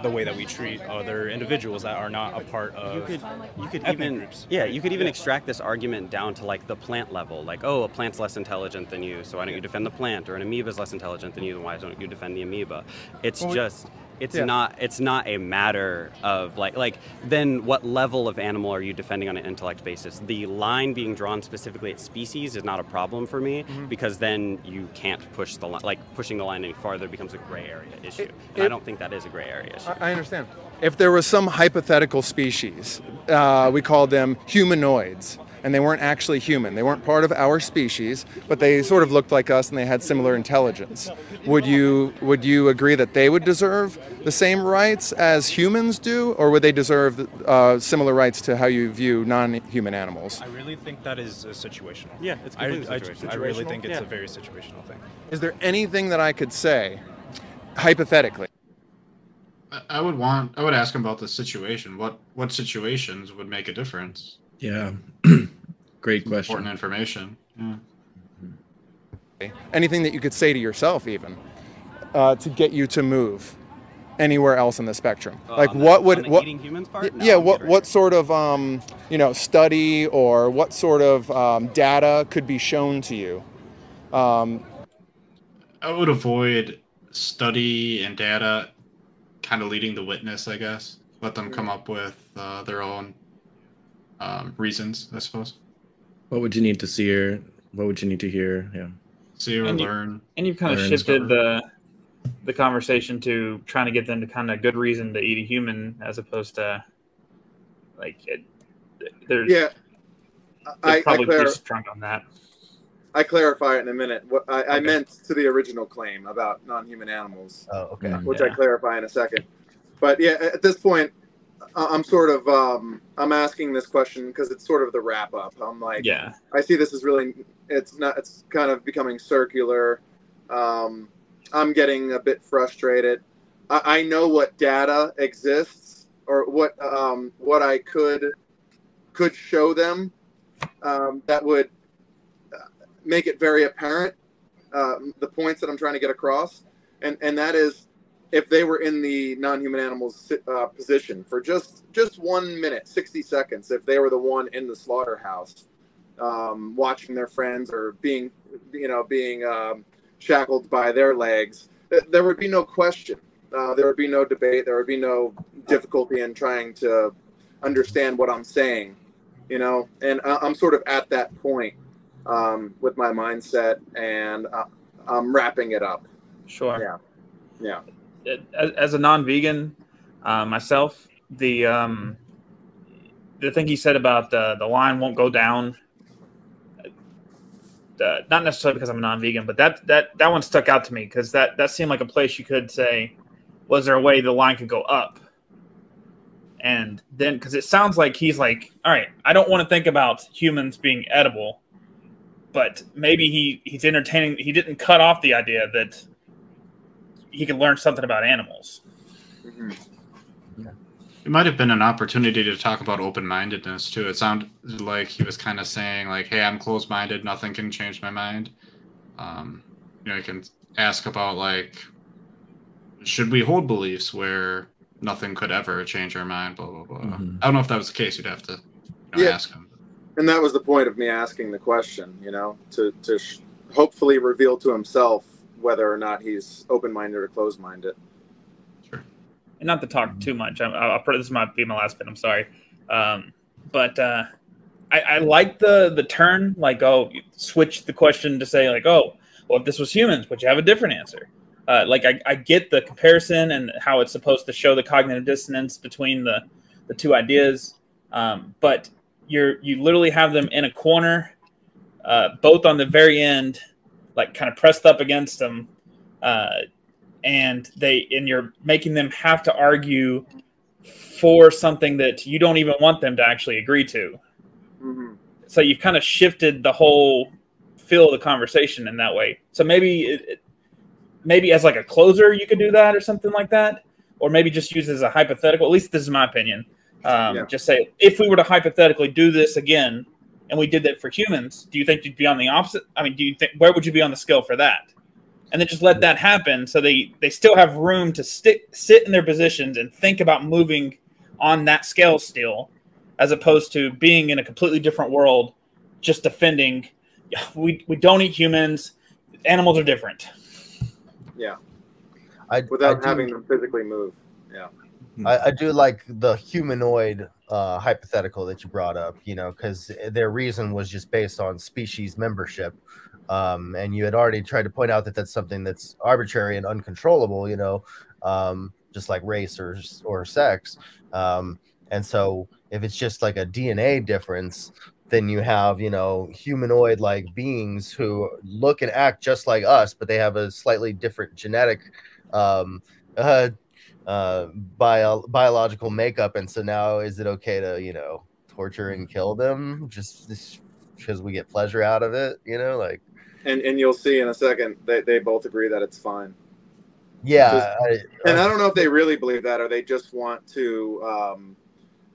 the way that we treat other individuals that are not a part of you could even groups. Yeah, you could even extract this argument down to like the plant level, like, oh, a plant's less intelligent than you, so why don't you defend the plant? Or an amoeba is less intelligent than you, then why don't you defend the amoeba? It's it's not a matter of like then what level of animal are you defending on an intellect basis? The line being drawn specifically at species is not a problem for me, because then you can't push the line. Like pushing the line any farther becomes a gray area issue. I don't think that is a gray area issue. I understand. If there was some hypothetical species, we called them humanoids, and they weren't actually human. They weren't part of our species, but they sort of looked like us and they had similar intelligence. Would you agree that they would deserve the same rights as humans do, or would they deserve similar rights to how you view non-human animals? I really think that is situational. Yeah, it's completely situational. I really think it's a very situational thing. Is there anything that I could say, hypothetically? I would ask him about the situation. What situations would make a difference? Yeah, great question. Important information. Yeah. Anything that you could say to yourself, even to get you to move anywhere else in the spectrum. Like what eating humans part? No, yeah, what sort of study or what sort of data could be shown to you? I would avoid study and data kind of leading the witness, I guess. Let them come up with their own reasons, I suppose. What would you need to see, or what would you need to hear? Yeah. See or learn. And you've kind of shifted the conversation to trying to get them to kind of good reason to eat a human, as opposed to like they're probably just drunk on that. I clarify it in a minute. What I meant to the original claim about non-human animals. Oh, okay. Which I clarify in a second. But yeah, at this point, I'm sort of I'm asking this question because it's sort of the wrap up. I'm like, I see this as really it's kind of becoming circular. I'm getting a bit frustrated. I know what data exists, or what I could show them that would make it very apparent the points that I'm trying to get across, and that is, if they were in the non-human animals position for just 1 minute, 60 seconds, if they were the one in the slaughterhouse, watching their friends or being shackled by their legs, there would be no question. There would be no debate. There would be no difficulty in trying to understand what I'm saying, and I'm sort of at that point with my mindset, and I'm wrapping it up. Sure. Yeah. As a non-vegan myself, the thing he said about the line won't go down, not necessarily because I'm a non-vegan, but that one stuck out to me, because that seemed like a place you could say, was there a way the line could go up? And then, because it sounds like he's like, all right, I don't want to think about humans being edible, but maybe he's entertaining. He didn't cut off the idea that he could learn something about animals. Mm-hmm. It might have been an opportunity to talk about open-mindedness too. It sounded like he was kind of saying like, hey, I'm closed-minded, nothing can change my mind. You can ask about like, should we hold beliefs where nothing could ever change our mind, blah, blah, blah. Mm-hmm. I don't know if that was the case. You'd have to ask him. And that was the point of me asking the question, to hopefully reveal to himself whether or not he's open-minded or closed-minded. Sure. And not to talk too much. This might be my last bit. I'm sorry. But I like the turn, like, switch the question to say, like, well, if this was humans, would you have a different answer? Like I get the comparison and how it's supposed to show the cognitive dissonance between the two ideas, but you literally have them in a corner, both on the very end, like kind of pressed up against them, and you're making them have to argue for something that you don't even want them to actually agree to. Mm-hmm. So you've kind of shifted the whole feel of the conversation in that way. So maybe maybe as like a closer you could do that or something like that, or maybe just use it as a hypothetical. At least this is my opinion. Just say, if we were to hypothetically do this again and we did that for humans, do you think you'd be on the opposite? I mean, where would you be on the scale for that? And then just let that happen, so they still have room to sit in their positions and think about moving on that scale still, as opposed to being in a completely different world, just defending, we don't eat humans, animals are different. Yeah. Without having them physically move. Yeah. I do like the humanoid hypothetical that you brought up, you know, because their reason was just based on species membership. And you had already tried to point out that that's something that's arbitrary and uncontrollable, you know, just like race or sex. And so if it's just like a DNA difference, then you have, you know, humanoid like beings who look and act just like us, but they have a slightly different genetic biological makeup. And so now is it okay to, you know, torture and kill them just because we get pleasure out of it, you know, like. And you'll see in a second they both agree that it's fine. Yeah. And I don't know if they really believe that, or they just want to,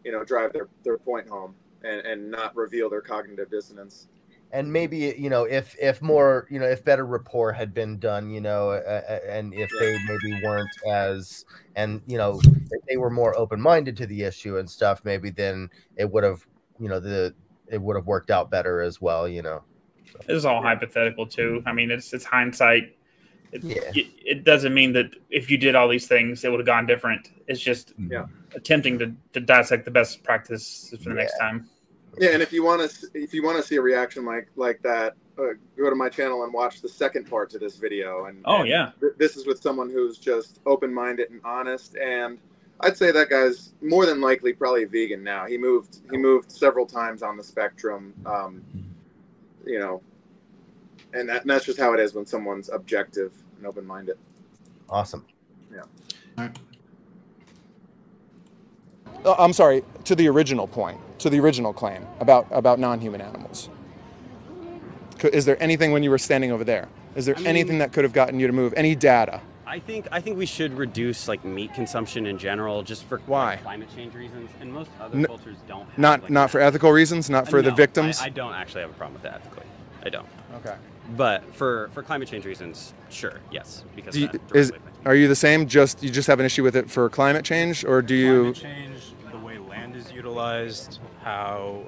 you know, drive their point home and not reveal their cognitive dissonance. And maybe, you know, if more, you know, if better rapport had been done, you know, and if they maybe weren't as, and, you know, if they were more open-minded to the issue and stuff, maybe then it would have, you know, it would have worked out better as well, you know. So. This is all hypothetical too. I mean, it's hindsight. It doesn't mean that if you did all these things, it would have gone different. It's just attempting to dissect the best practice for the next time. Yeah, and if you want to see a reaction like that, go to my channel and watch the second part to this video. And this is with someone who's just open-minded and honest. And I'd say that guy's more than likely probably vegan now. He moved several times on the spectrum. You know, and that's just how it is when someone's objective and open-minded. Awesome. Yeah. All right. I'm sorry, to the original point, to the original claim about non-human animals. Is there anything when you were standing over there? Is there anything that could have gotten you to move? Any data? I think we should reduce like meat consumption in general, just for like, climate change reasons. And most other cultures don't. Have, not for ethical reasons, not for the victims. I don't actually have a problem with that ethically. I don't. Okay. But for climate change reasons, sure, yes, because are you the same? You just have an issue with it for climate change, or do you? Climate change, the way land is utilized, how,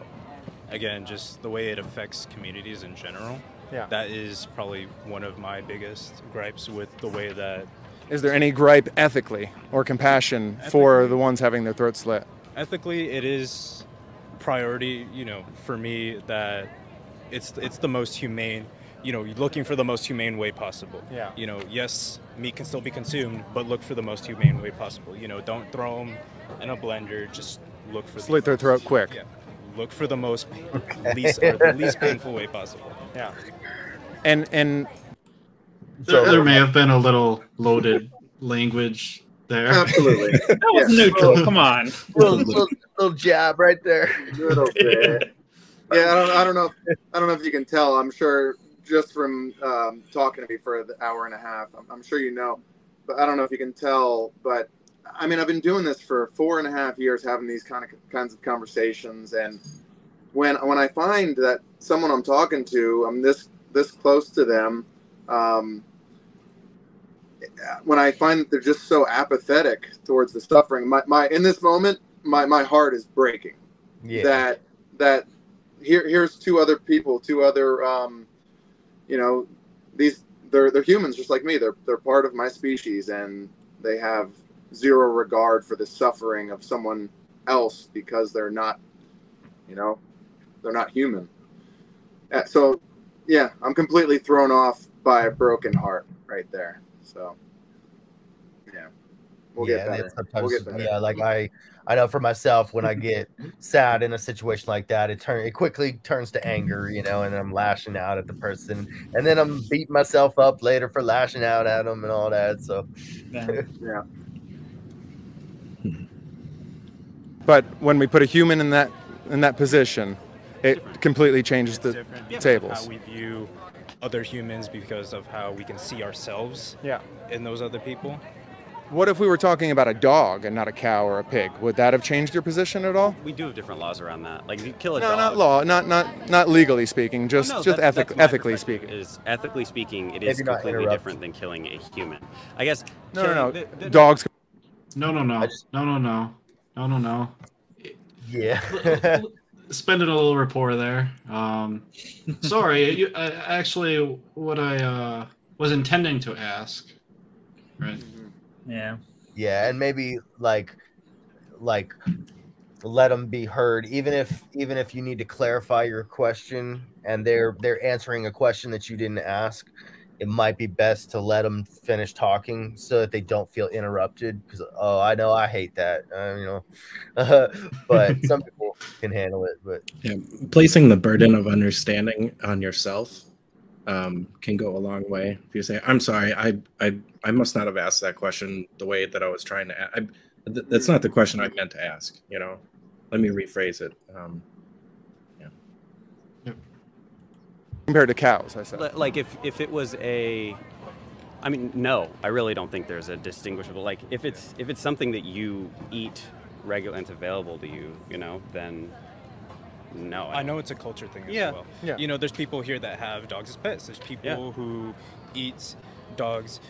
again, just the way it affects communities in general. Yeah. That is probably one of my biggest gripes with the way that. Is there any gripe ethically or compassion for the ones having their throats slit? Ethically, it is priority, you know, for me that it's the most humane, you know, looking for the most humane way possible. Yeah. You know, yes, meat can still be consumed, but look for the most humane way possible. You know, don't throw them in a blender, just look for slit their throat quick. Yeah. Look for the the least painful way possible. Yeah. And there may have been a little loaded language there. Absolutely. That was neutral. Come on. Little jab right there. Little bit. Yeah, I don't know if you can tell. I'm sure just from talking to me for the hour and a half, I'm sure you know, but I don't know if you can tell. But I mean, I've been doing this for 4.5 years, having these kinds of conversations, and when I find that someone I'm talking to, I'm this close to them, when I find that they're just so apathetic towards the suffering, in this moment, my heart is breaking. Yeah. That here's two other people, you know, they're humans just like me. They're part of my species, and they have zero regard for the suffering of someone else because they're not, you know, they're not human. So, yeah, I'm completely thrown off by a broken heart right there. So Yeah. We'll get better. Sometimes, We'll get better. yeah, like I know for myself, when I get sad in a situation like that, it quickly turns to anger, you know, and I'm lashing out at the person, and then I'm beating myself up later for lashing out at them and all that. So, yeah. But when we put a human in that position, it completely changes the tables. How we view other humans because of how we can see ourselves in those other people. What if we were talking about a dog and not a cow or a pig? Would that have changed your position at all? We do have different laws around that. Like if you kill a No, dog. not law, not legally speaking, just ethically speaking. Ethically speaking, it is completely different than killing a human. I guess. No. Dogs. No. Yeah. Spending a little rapport there. Sorry, actually, what I was intending to ask. Right. Yeah. Yeah, and maybe like let them be heard, even if you need to clarify your question and they're answering a question that you didn't ask. It might be best to let them finish talking so that they don't feel interrupted. Because I know I hate that, you know, but some people can handle it. But yeah, placing the burden of understanding on yourself can go a long way. If you say, "I'm sorry, I must not have asked that question the way that I was trying to. That's not the question I meant to ask. You know, let me rephrase it." Compared to cows, I said. Like if it was I mean, no, I really don't think there's a distinguishable. Like if it's something that you eat regularly and it's available to you, you know, then no. I know it's a culture thing as well. Yeah. You know, there's people here that have dogs as pets. There's people who eat dogs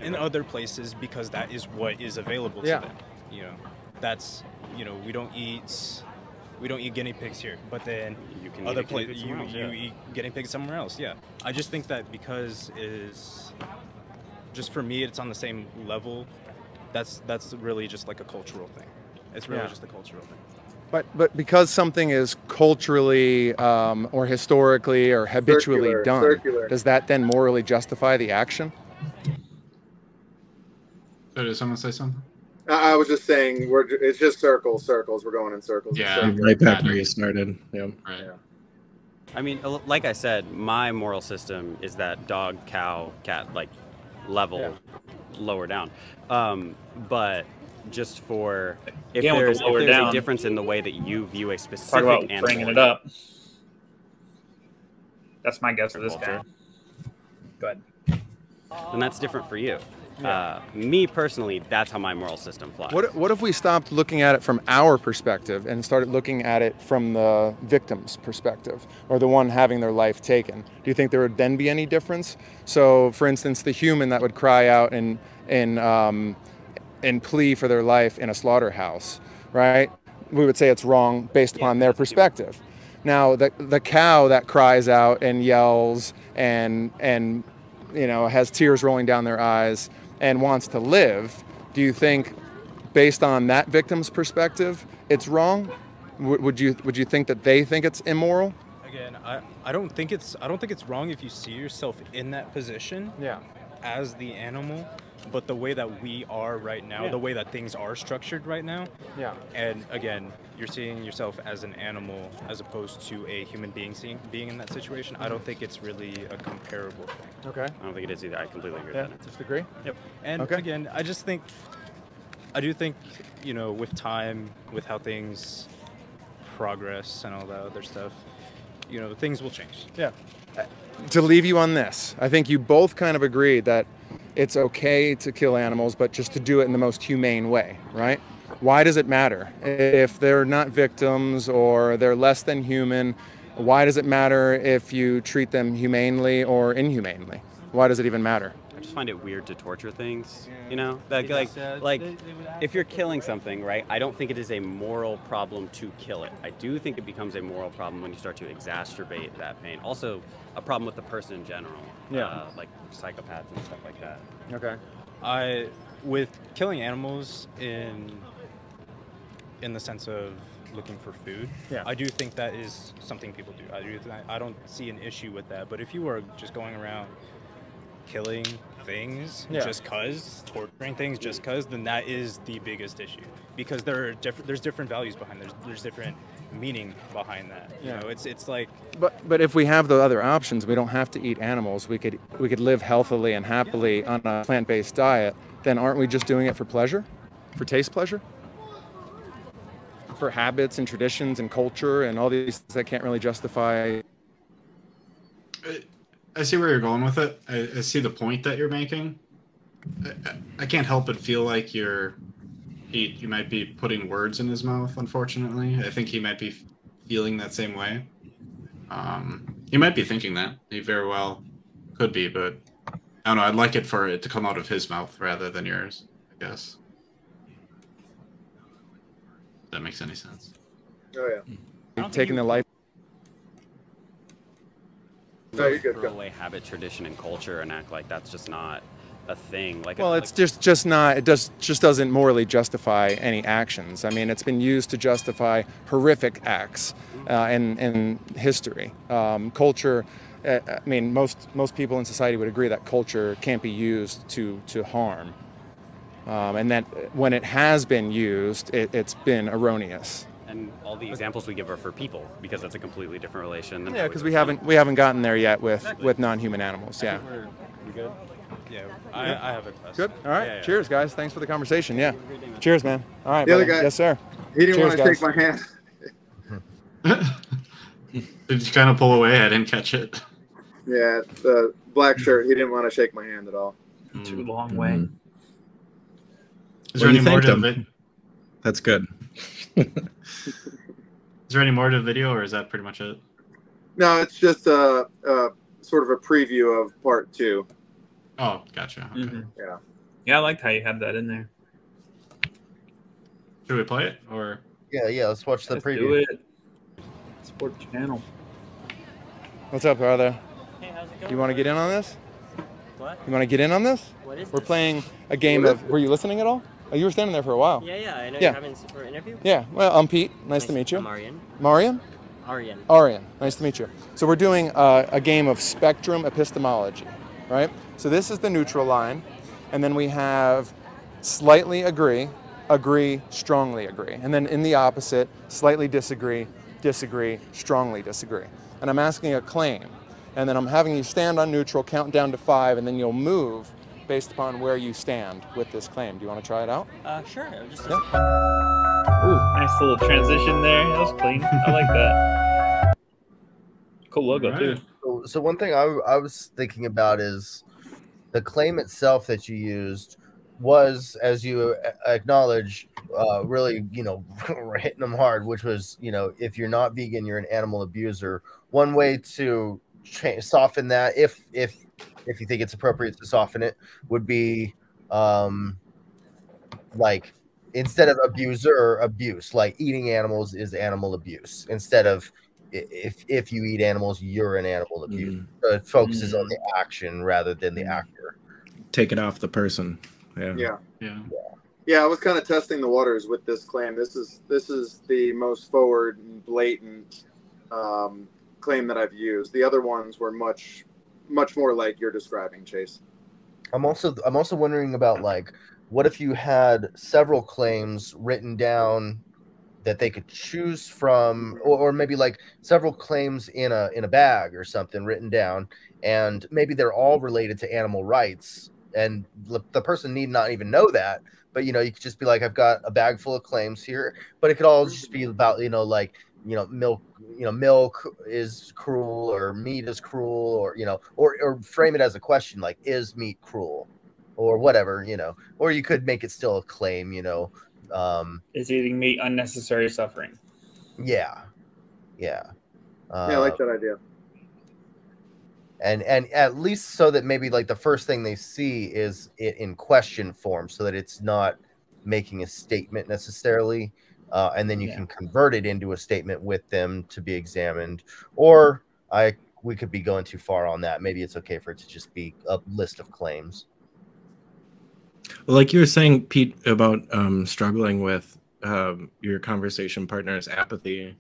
in other places because that is what is available to them. You know, that's, you know, we don't eat guinea pigs here, but then you can other places you eat guinea pigs somewhere else. Yeah, I just think that because just for me, it's on the same level. That's really just like a cultural thing. It's really just a cultural thing. But because something is culturally or historically or habitually done, does that then morally justify the action? So did someone say something? I was just saying it's just circles. We're going in circles. Yeah, right back where you started. Yeah. Right. Yeah. I mean, like I said, my moral system is that dog, cow, cat, like level, lower down. But just for if there's a difference in the way that you view a specific animal, bringing it up. That's my guess for this guy. Go ahead. Then that's different for you. Me personally, that's how my moral system flies. What if we stopped looking at it from our perspective and started looking at it from the victim's perspective, or the one having their life taken? Do you think there would then be any difference? So, for instance, the human that would cry out and plea for their life in a slaughterhouse, right? We would say it's wrong based upon their perspective. Now, the cow that cries out and yells and you know, has tears rolling down their eyes and wants to live, do you think, based on that victim's perspective, it's wrong? Would you think that they think it's immoral? Again, I don't think it's wrong if you see yourself in that position as the animal, but the way that we are right now, the way that things are structured right now, and again, you're seeing yourself as an animal as opposed to a human being being in that situation. I don't think it's really a comparable thing. Okay. I don't think it is either. I completely agree with that. Just agree? Yep. And again, I do think, you know, with time, with how things progress and all that other stuff, you know, things will change. Yeah. To leave you on this, I think you both kind of agreed that it's okay to kill animals, but just to do it in the most humane way, right? Why does it matter? If they're not victims or they're less than human, why does it matter if you treat them humanely or inhumanely? Why does it even matter? I just find it weird to torture things, you know? Like if you're killing something, right, I don't think it is a moral problem to kill it. I do think it becomes a moral problem when you start to exacerbate that pain. Also, a problem with the person in general, like psychopaths and stuff like that. Okay. With killing animals in the sense of looking for food, I do think that is something people do. I don't see an issue with that. But if you are just going around killing things just cause, torturing things just cause, then that is the biggest issue, because there's different values behind there's different meaning behind that. You know, it's like. But if we have the other options, we don't have to eat animals. We could live healthily and happily on a plant-based diet. Then aren't we just doing it for pleasure, for taste pleasure, for habits and traditions and culture and all these things that can't really justify? I see where you're going with it. I see the point that you're making. I can't help but feel like you might be putting words in his mouth, unfortunately. I think he might be feeling that same way. He might be thinking that. He very well could be, but I don't know. I'd like it for it to come out of his mouth rather than yours, I guess. If that makes any sense. Oh, yeah. Taking the life. No, you're good. Throw away habit, tradition, and culture and act like that's just not a thing. Like, well, it's just not. It just doesn't morally justify any actions. I mean, it's been used to justify horrific acts in history. Culture. I mean, most people in society would agree that culture can't be used to harm, and that when it has been used, it's been erroneous. And all the examples we give are for people, because that's a completely different relation. Than because we haven't gotten there yet with non-human animals. Yeah. We good? Yeah, I have a question. Good. All right. Yeah. Cheers, guys. Thanks for the conversation. Yeah. Cheers, man. All right. The other brother. guy- Yes, sir. He didn't Cheers, want to guys. shake my hand. Did you kind of pull away? I didn't catch it. Yeah, the black shirt. He didn't want to shake my hand at all. Too long way. Is there any more to them? That's good. Is there any more to the video, or is that pretty much it? No, it's just a sort of a preview of part 2. Oh, gotcha. Okay. Yeah. Yeah, I liked how you had that in there. Should we play it, or? Yeah. Let's watch the Let's preview. do it. Support the channel. What's up, brother? Hey, how's it going? You want to get in on this? What? You want to get in on this? What is We're this? playing a game of. Were you listening at all? Oh, you were standing there for a while. Yeah, I know Yeah. you're having for an interview. Yeah. Well, I'm Pete. Nice to meet you. I'm Aryan. Marian? Aryan. Arian, nice to meet you. So we're doing a game of spectrum epistemology, right? So this is the neutral line, and then we have slightly agree, agree, strongly agree. And then in the opposite, slightly disagree, disagree, strongly disagree. And I'm asking a claim, and then I'm having you stand on neutral, count down to 5, and then you'll move based upon where you stand with this claim. Do you want to try it out? Sure. Just Ooh, nice little transition there. That was clean. I like that. Cool logo Right. too. So one thing I was thinking about is the claim itself that you used was, as you acknowledge, really, hitting them hard, which was, if you're not vegan, you're an animal abuser. One way to soften that, if you think it's appropriate to soften it, would be like, instead of abuser, abuse. Like, eating animals is animal abuse, instead of if you eat animals, you're an animal abuser. So it focuses on the action rather than the actor. Take it off the person. Yeah. Yeah, I was kind of testing the waters with this claim. This is the most forward and blatant claim that I've used. The other ones were much more like you're describing, Chase. I'm also wondering about, like, what if you had several claims written down that they could choose from, or maybe like several claims in a bag or something written down, and maybe they're all related to animal rights, and the person need not even know that, but you could just be like, I've got a bag full of claims here, but it could all just be about milk is cruel, or meat is cruel, or frame it as a question, like, is meat cruel, or whatever, or you could make it still a claim, Is eating meat unnecessary suffering? Yeah. I like that idea. And at least so that maybe like the first thing they see is it in question form, so that it's not making a statement necessarily, and then you can convert it into a statement with them to be examined. Or we could be going too far on that. Maybe it's okay for it to just be a list of claims. Well, like you were saying, Pete, about struggling with your conversation partner's apathy.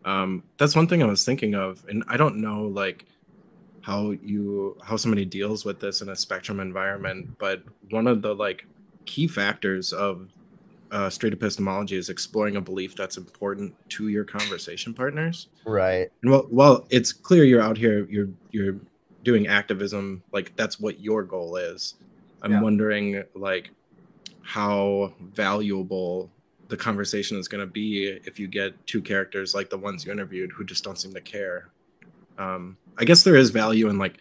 That's one thing I was thinking of, and I don't know, like, how somebody deals with this in a spectrum environment. But one of the like key factors of street epistemology is exploring a belief that's important to your conversation partners. Right. And well, it's clear you're out here, you're doing activism, like that's what your goal is. I'm wondering like how valuable the conversation is going to be if you get two characters like the ones you interviewed who just don't seem to care. I guess there is value in like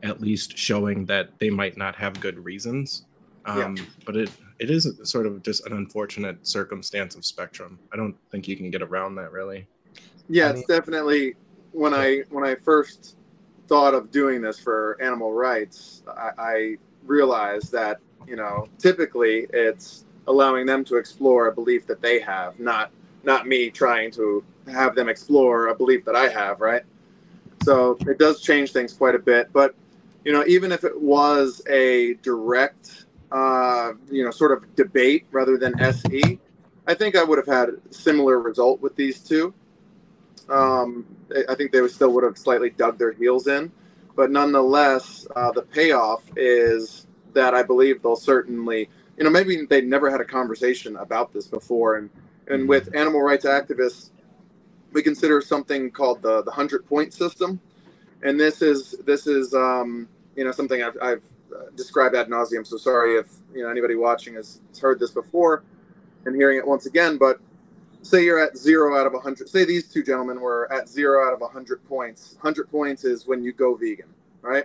at least showing that they might not have good reasons. But it is sort of just an unfortunate circumstance of spectrum. I don't think you can get around that really. Yeah, it's definitely when I first thought of doing this for animal rights, I realized that, you know, typically it's allowing them to explore a belief that they have, not me trying to have them explore a belief that I have, right? So it does change things quite a bit. But, you know, even if it was a direct, you know, sort of debate rather than SE, I think I would have had a similar result with these two. I think they still would have slightly dug their heels in. But nonetheless, the payoff is that I believe they'll certainly, you know, maybe they never had a conversation about this before. And with animal rights activists, we consider something called the 100-point system. And this is you know, something I've described ad nauseum. So sorry if, you know, anybody watching has heard this before and hearing it once again. But say you're at 0 out of 100. Say these two gentlemen were at 0 out of 100 points. 100 points is when you go vegan, right?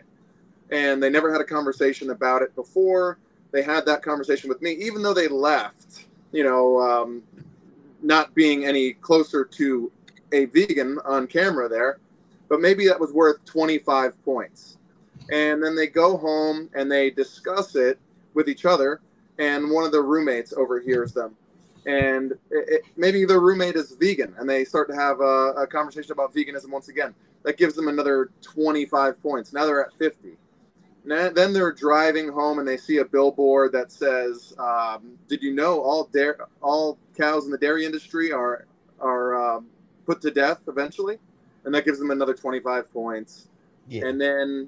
And they never had a conversation about it before. They had that conversation with me, even though they left, you know, not being any closer to a vegan on camera there. But maybe that was worth 25 points. And then they go home and they discuss it with each other. And one of the roommates overhears them. And maybe the roommate is vegan and they start to have a conversation about veganism once again. That gives them another 25 points. Now they're at 50. Then they're driving home and they see a billboard that says, did you know all cows in the dairy industry are put to death eventually? And that gives them another 25 points. Yeah. And then,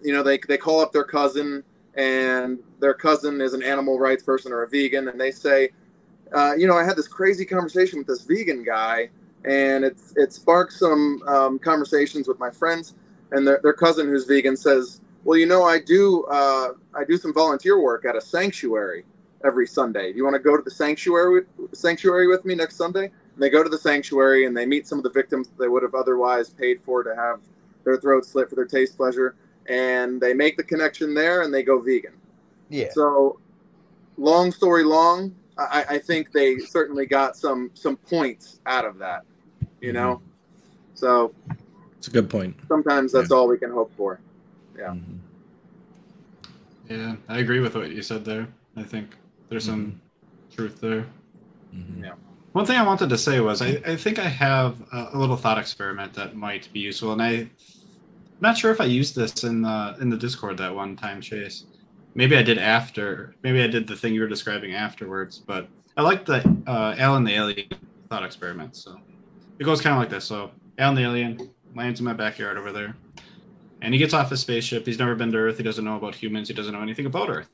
you know, they call up their cousin, and their cousin is an animal rights person or a vegan, and they say, you know, I had this crazy conversation with this vegan guy, and it sparked some conversations with my friends. And their cousin, who's vegan, says, well, you know, I do some volunteer work at a sanctuary every Sunday. Do you want to go to the sanctuary with me next Sunday? And they go to the sanctuary and they meet some of the victims they would have otherwise paid for to have their throats slit for their taste pleasure. And they make the connection there and they go vegan. Yeah. So long story long, I think they certainly got some points out of that, you know? So it's a good point. Sometimes that's all we can hope for. Yeah. Yeah, I agree with what you said there. I think there's some truth there. Yeah. One thing I wanted to say was I think I have a little thought experiment that might be useful, and I'm not sure if I used this in the Discord that one time, Chase. Maybe I did after. Maybe I did the thing you were describing afterwards. But I like the Alan the Alien thought experiment. So it goes kind of like this. So Alan the Alien lands in my backyard over there. And he gets off his spaceship. He's never been to Earth. He doesn't know about humans. He doesn't know anything about Earth.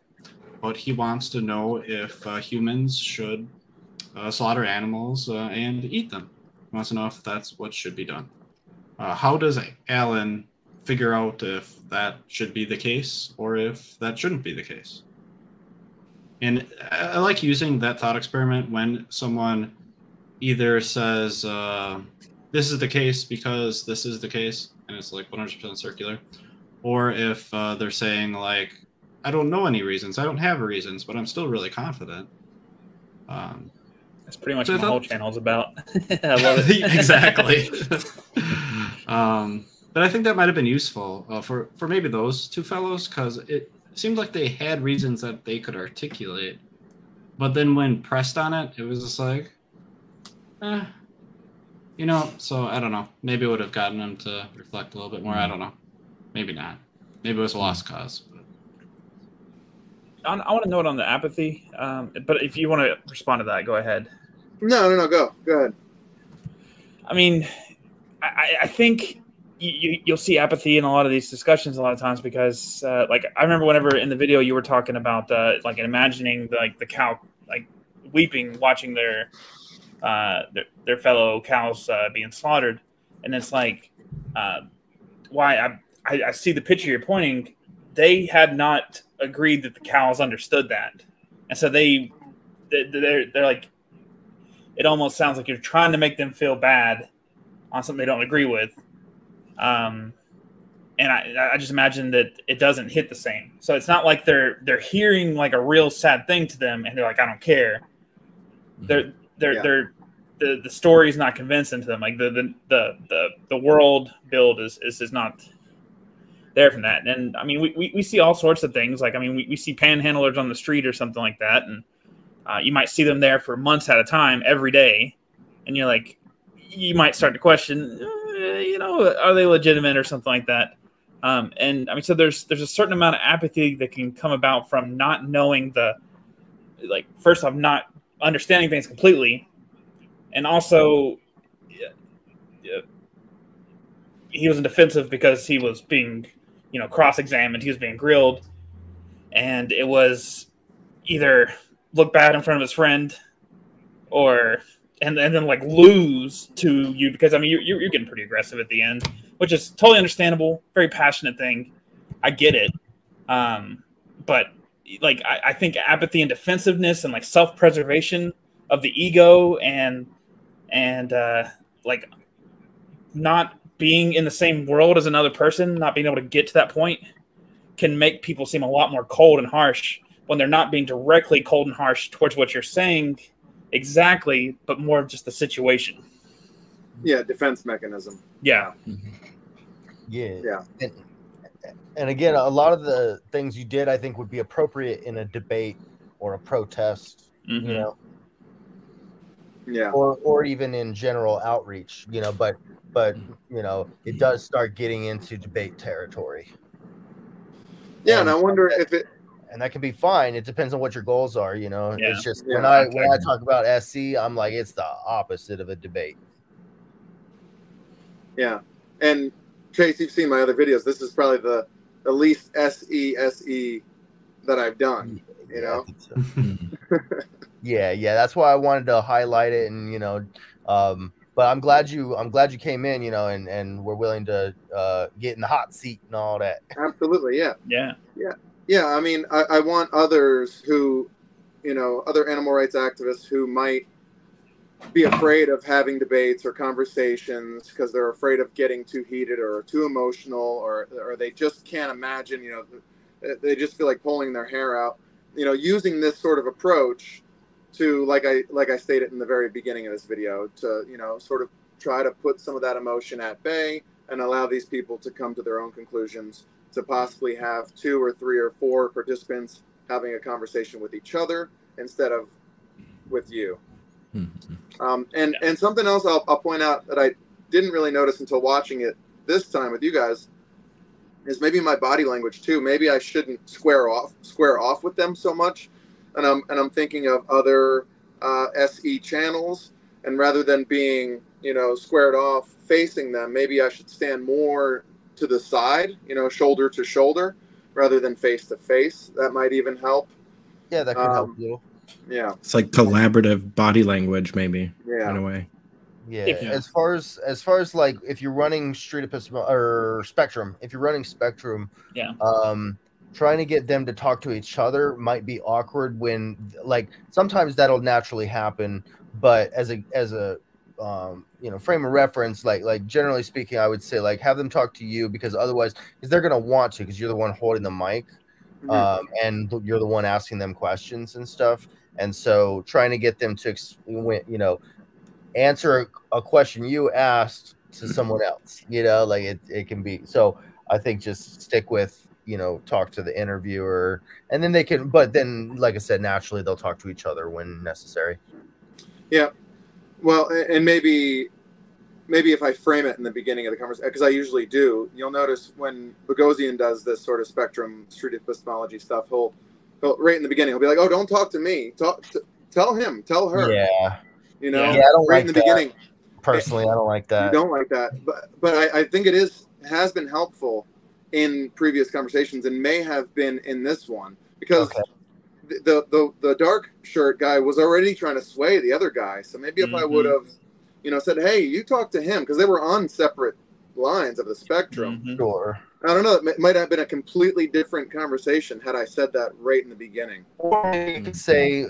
But he wants to know if humans should slaughter animals and eat them. He wants to know if that's what should be done. How does Alan figure out if that should be the case or if that shouldn't be the case? And I like using that thought experiment when someone either says, this is the case because this is the case, and it's like 100% circular, or if they're saying like, I don't know any reasons, I don't have reasons, but I'm still really confident. That's pretty much what the whole channel's about. I love it. Exactly. But I think that might have been useful for maybe those two fellows, because it seemed like they had reasons that they could articulate, but then when pressed on it, it was just like, you know, so I don't know. Maybe it would have gotten them to reflect a little bit more. I don't know. Maybe not. Maybe it was a lost cause. I want to note on the apathy, but if you want to respond to that, go ahead. No, go ahead. I mean, I think you'll see apathy in a lot of these discussions a lot of times because like I remember whenever in the video you were talking about like imagining the cow like weeping watching their fellow cows being slaughtered, and it's like why I see the picture you're pointing. They had not agreed that the cows understood that, and so they're like, it almost sounds like you're trying to make them feel bad on something they don't agree with. And I just imagine that it doesn't hit the same. So it's not like they're hearing like a real sad thing to them and they're like, I don't care. The story is not convincing to them. Like the world build is not there from that. And I mean, we see all sorts of things. Like, I mean, we see panhandlers on the street or something like that. And you might see them there for months at a time every day. And you're like, you might start to question, are they legitimate or something like that? And I mean, so there's a certain amount of apathy that can come about from not knowing first off, not understanding things completely. And also, he wasn't defensive because he was being, cross-examined. He was being grilled. And it was either look bad in front of his friend or... And then like lose to you because I mean you're getting pretty aggressive at the end, which is totally understandable. Very passionate thing, I get it. But like I think apathy and defensiveness and like self-preservation of the ego and like not being in the same world as another person, not being able to get to that point, can make people seem a lot more cold and harsh when they're not being directly cold and harsh towards what you're saying. Exactly, but more of just the situation. Yeah, defense mechanism. Yeah. Yeah. And again, a lot of the things you did, I think, would be appropriate in a debate or a protest, Yeah. Or even in general outreach, but it does start getting into debate territory. Yeah, and I wonder if it... And that can be fine. It depends on what your goals are, Yeah. It's just when I talk about SC, I'm like, it's the opposite of a debate. Yeah. And Chase, you've seen my other videos. This is probably the least SE that I've done, I think so. Yeah. That's why I wanted to highlight it and but I'm glad you came in, and we're willing to get in the hot seat and all that. Absolutely, yeah. Yeah. Yeah, I mean, I want others who, other animal rights activists who might be afraid of having debates or conversations because they're afraid of getting too heated or too emotional or they just can't imagine, they just feel like pulling their hair out, using this sort of approach to, like I stated in the very beginning of this video, to, sort of try to put some of that emotion at bay and allow these people to come to their own conclusions, to possibly have 2 or 3 or 4 participants having a conversation with each other instead of with you. And something else I'll point out that I didn't really notice until watching it this time with you guys is maybe my body language too. Maybe I shouldn't square off with them so much. And I'm thinking of other SE channels, and rather than being squared off facing them, maybe I should stand more to the side, shoulder to shoulder, rather than face to face. That might even help. Yeah, that could help a little. Yeah, it's like collaborative body language, maybe. Yeah, in a way. Yeah. As far as like if you're running Street Epistemology or Spectrum, trying to get them to talk to each other might be awkward when, like, sometimes that'll naturally happen, but as a frame of reference, like generally speaking, I would say like have them talk to you because they're gonna want to because you're the one holding the mic, and you're the one asking them questions and stuff. And so trying to get them to answer a question you asked to someone else, like it can be. So I think just stick with talk to the interviewer, and then they can. But then, like I said, naturally they'll talk to each other when necessary. Yeah. Well, and maybe if I frame it in the beginning of the conversation, because I usually do, you'll notice when Bogosian does this sort of Spectrum Street Epistemology stuff, he'll right in the beginning, he'll be like, "Oh, don't talk to me. Tell him, tell her." Yeah. I don't right in the beginning. Personally, I don't like that. You don't like that, but I think it is has been helpful in previous conversations and may have been in this one, because the dark shirt guy was already trying to sway the other guy. So maybe if I would have, you know, said, hey, you talk to him, because they were on separate lines of the spectrum. Sure. I don't know. It might have been a completely different conversation had I said that right in the beginning. Or you could say,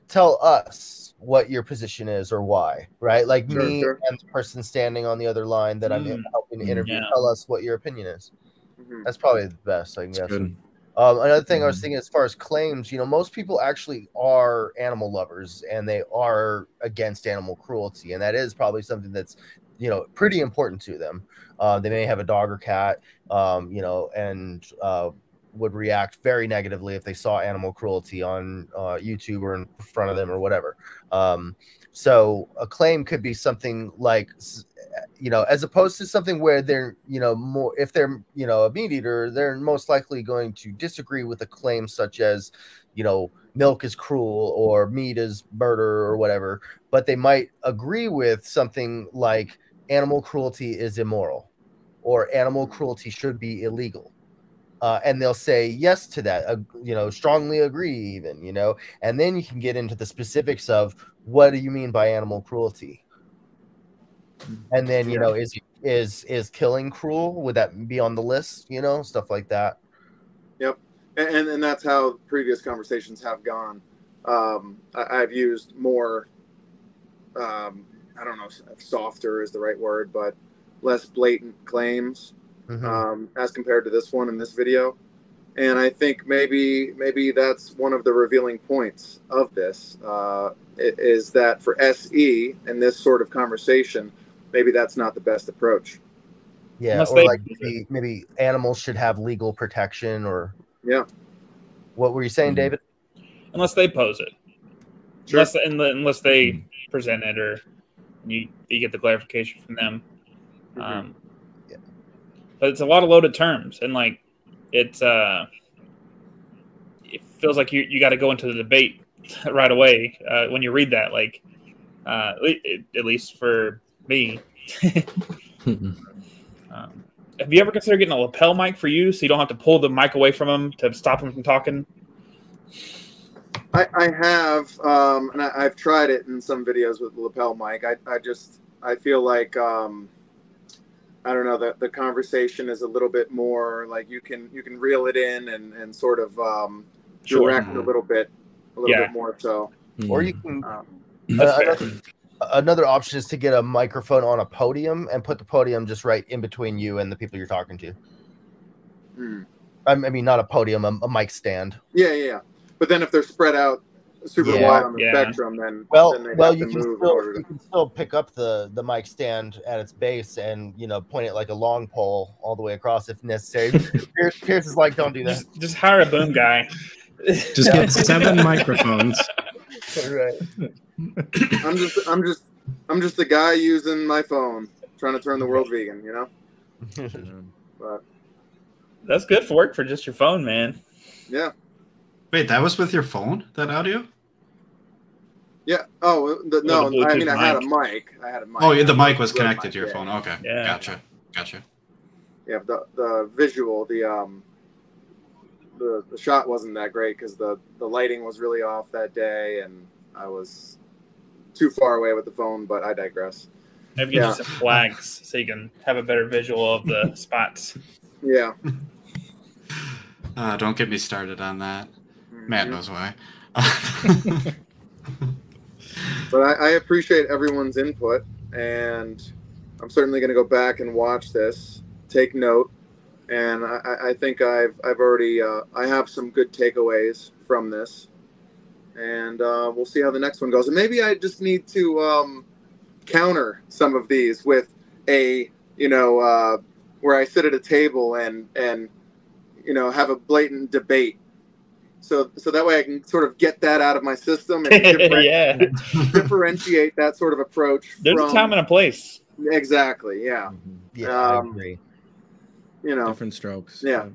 tell us what your position is or why, right? Like me and the person standing on the other line that I'm helping to interview, tell us what your opinion is. That's probably the best, I guess. Another thing I was thinking, as far as claims, you know, most people actually are animal lovers and they are against animal cruelty, and that is probably something that's, you know, pretty important to them. They may have a dog or cat, you know, and would react very negatively if they saw animal cruelty on YouTube or in front of them or whatever. So a claim could be something like, you know, as opposed to something where they're, you know, more, if they're, you know, a meat eater, they're most likely going to disagree with a claim such as, you know, milk is cruel or meat is murder or whatever, but they might agree with something like animal cruelty is immoral or animal cruelty should be illegal. And they'll say yes to that, you know, strongly agree even, you know, and then you can get into the specifics of what do you mean by animal cruelty? And then, you know, is killing cruel? Would that be on the list? You know, stuff like that. Yep. And that's how previous conversations have gone. I've used more, I don't know if softer is the right word, but less blatant claims as compared to this one in this video. And I think maybe that's one of the revealing points of this, is that for SE in this sort of conversation, maybe that's not the best approach. Yeah, unless or like maybe animals should have legal protection or... Yeah. What were you saying, David? Unless they pose it. Sure. Unless they present it or you get the clarification from them. But it's a lot of loaded terms, and like it's it feels like you got to go into the debate right away when you read that. Like at least for me. Have you ever considered getting a lapel mic for you so you don't have to pull the mic away from them to stop them from talking? I have, and I've tried it in some videos with the lapel mic. I feel like I don't know, the conversation is a little bit more like you can reel it in and sort of direct a little bit more so. Or you can another option is to get a microphone on a podium and put the podium just right in between you and the people you're talking to. I mean, not a podium, a mic stand. Yeah. But then if they're spread out super wide on the spectrum, then you can still pick up the mic stand at its base and, you know, point it like a long pole all the way across if necessary. Pierce is like, don't do that. Just hire a boom guy. Just get 7 microphones. Right. I'm just the guy using my phone trying to turn the world vegan, you know. But that's good for work for just your phone, man. Yeah. Wait, that was with your phone? That audio? Yeah. Oh no. I mean, I had a mic. Oh, yeah, the mic was connected to your phone. Okay. Yeah. Gotcha. Yeah. The visual, the shot wasn't that great because the lighting was really off that day, and I was too far away with the phone. But I digress. Maybe get some flags so you can have a better visual of the spots. Yeah. Don't get me started on that. Matt knows why. But I appreciate everyone's input, and I'm certainly going to go back and watch this, take note, and I think I've already I have some good takeaways from this, and we'll see how the next one goes. And maybe I just need to counter some of these with a, you know, where I sit at a table and you know, have a blatant debate. So that way I can sort of get that out of my system and differentiate that sort of approach. There's a time and a place. Exactly. Yeah. Yeah, I agree. You know, different strokes. Yeah.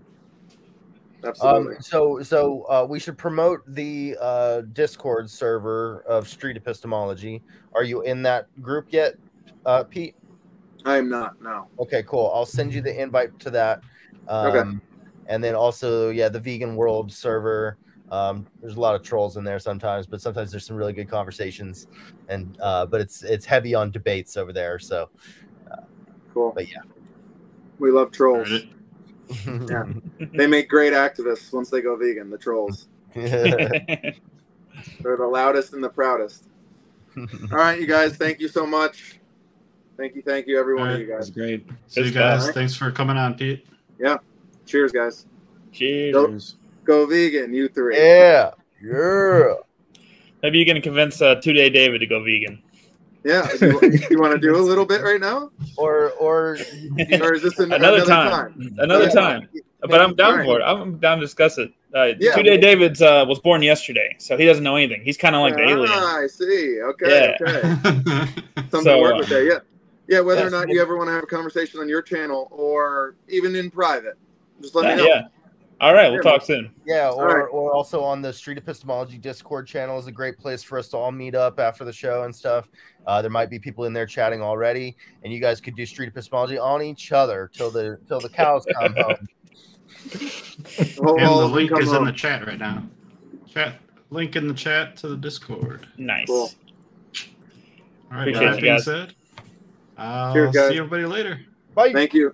Absolutely. So we should promote the Discord server of Street Epistemology. Are you in that group yet, Pete? I am not. No. Okay, cool. I'll send you the invite to that. Okay. And then also, yeah, the Vegan World server. There's a lot of trolls in there sometimes, but sometimes there's some really good conversations. And but it's heavy on debates over there. So cool. But yeah, we love trolls. Yeah, they make great activists once they go vegan. The trolls. They're the loudest and the proudest. All right, you guys. Thank you so much. Thank you, every one of you guys. That's great. See you guys. Thanks for coming on, Pete. Yeah. Cheers, guys. Cheers. Go vegan, you three. Yeah. Maybe you can convince 2-Day David to go vegan. Yeah. You want to do a little bit right now? Or is this another time? Another time. But I'm down for it. I'm down to discuss it. Yeah. 2-Day David's was born yesterday, so he doesn't know anything. He's kind of like the alien. I see. Okay. Yeah. Okay. Something to work with there. Yeah. Yeah. Whether or not you ever want to have a conversation on your channel or even in private, just let me know. Yeah. All right. We'll talk soon. Yeah. Or also on the Street Epistemology Discord channel is a great place for us to all meet up after the show and stuff. There might be people in there chatting already, and you guys could do Street Epistemology on each other till the cows come home. And the link is in the chat right now. Link in the chat to the Discord. Nice. Cool. All right. Appreciate That you being guys. said, I'll Cheers, guys. see everybody later. Bye. Thank you.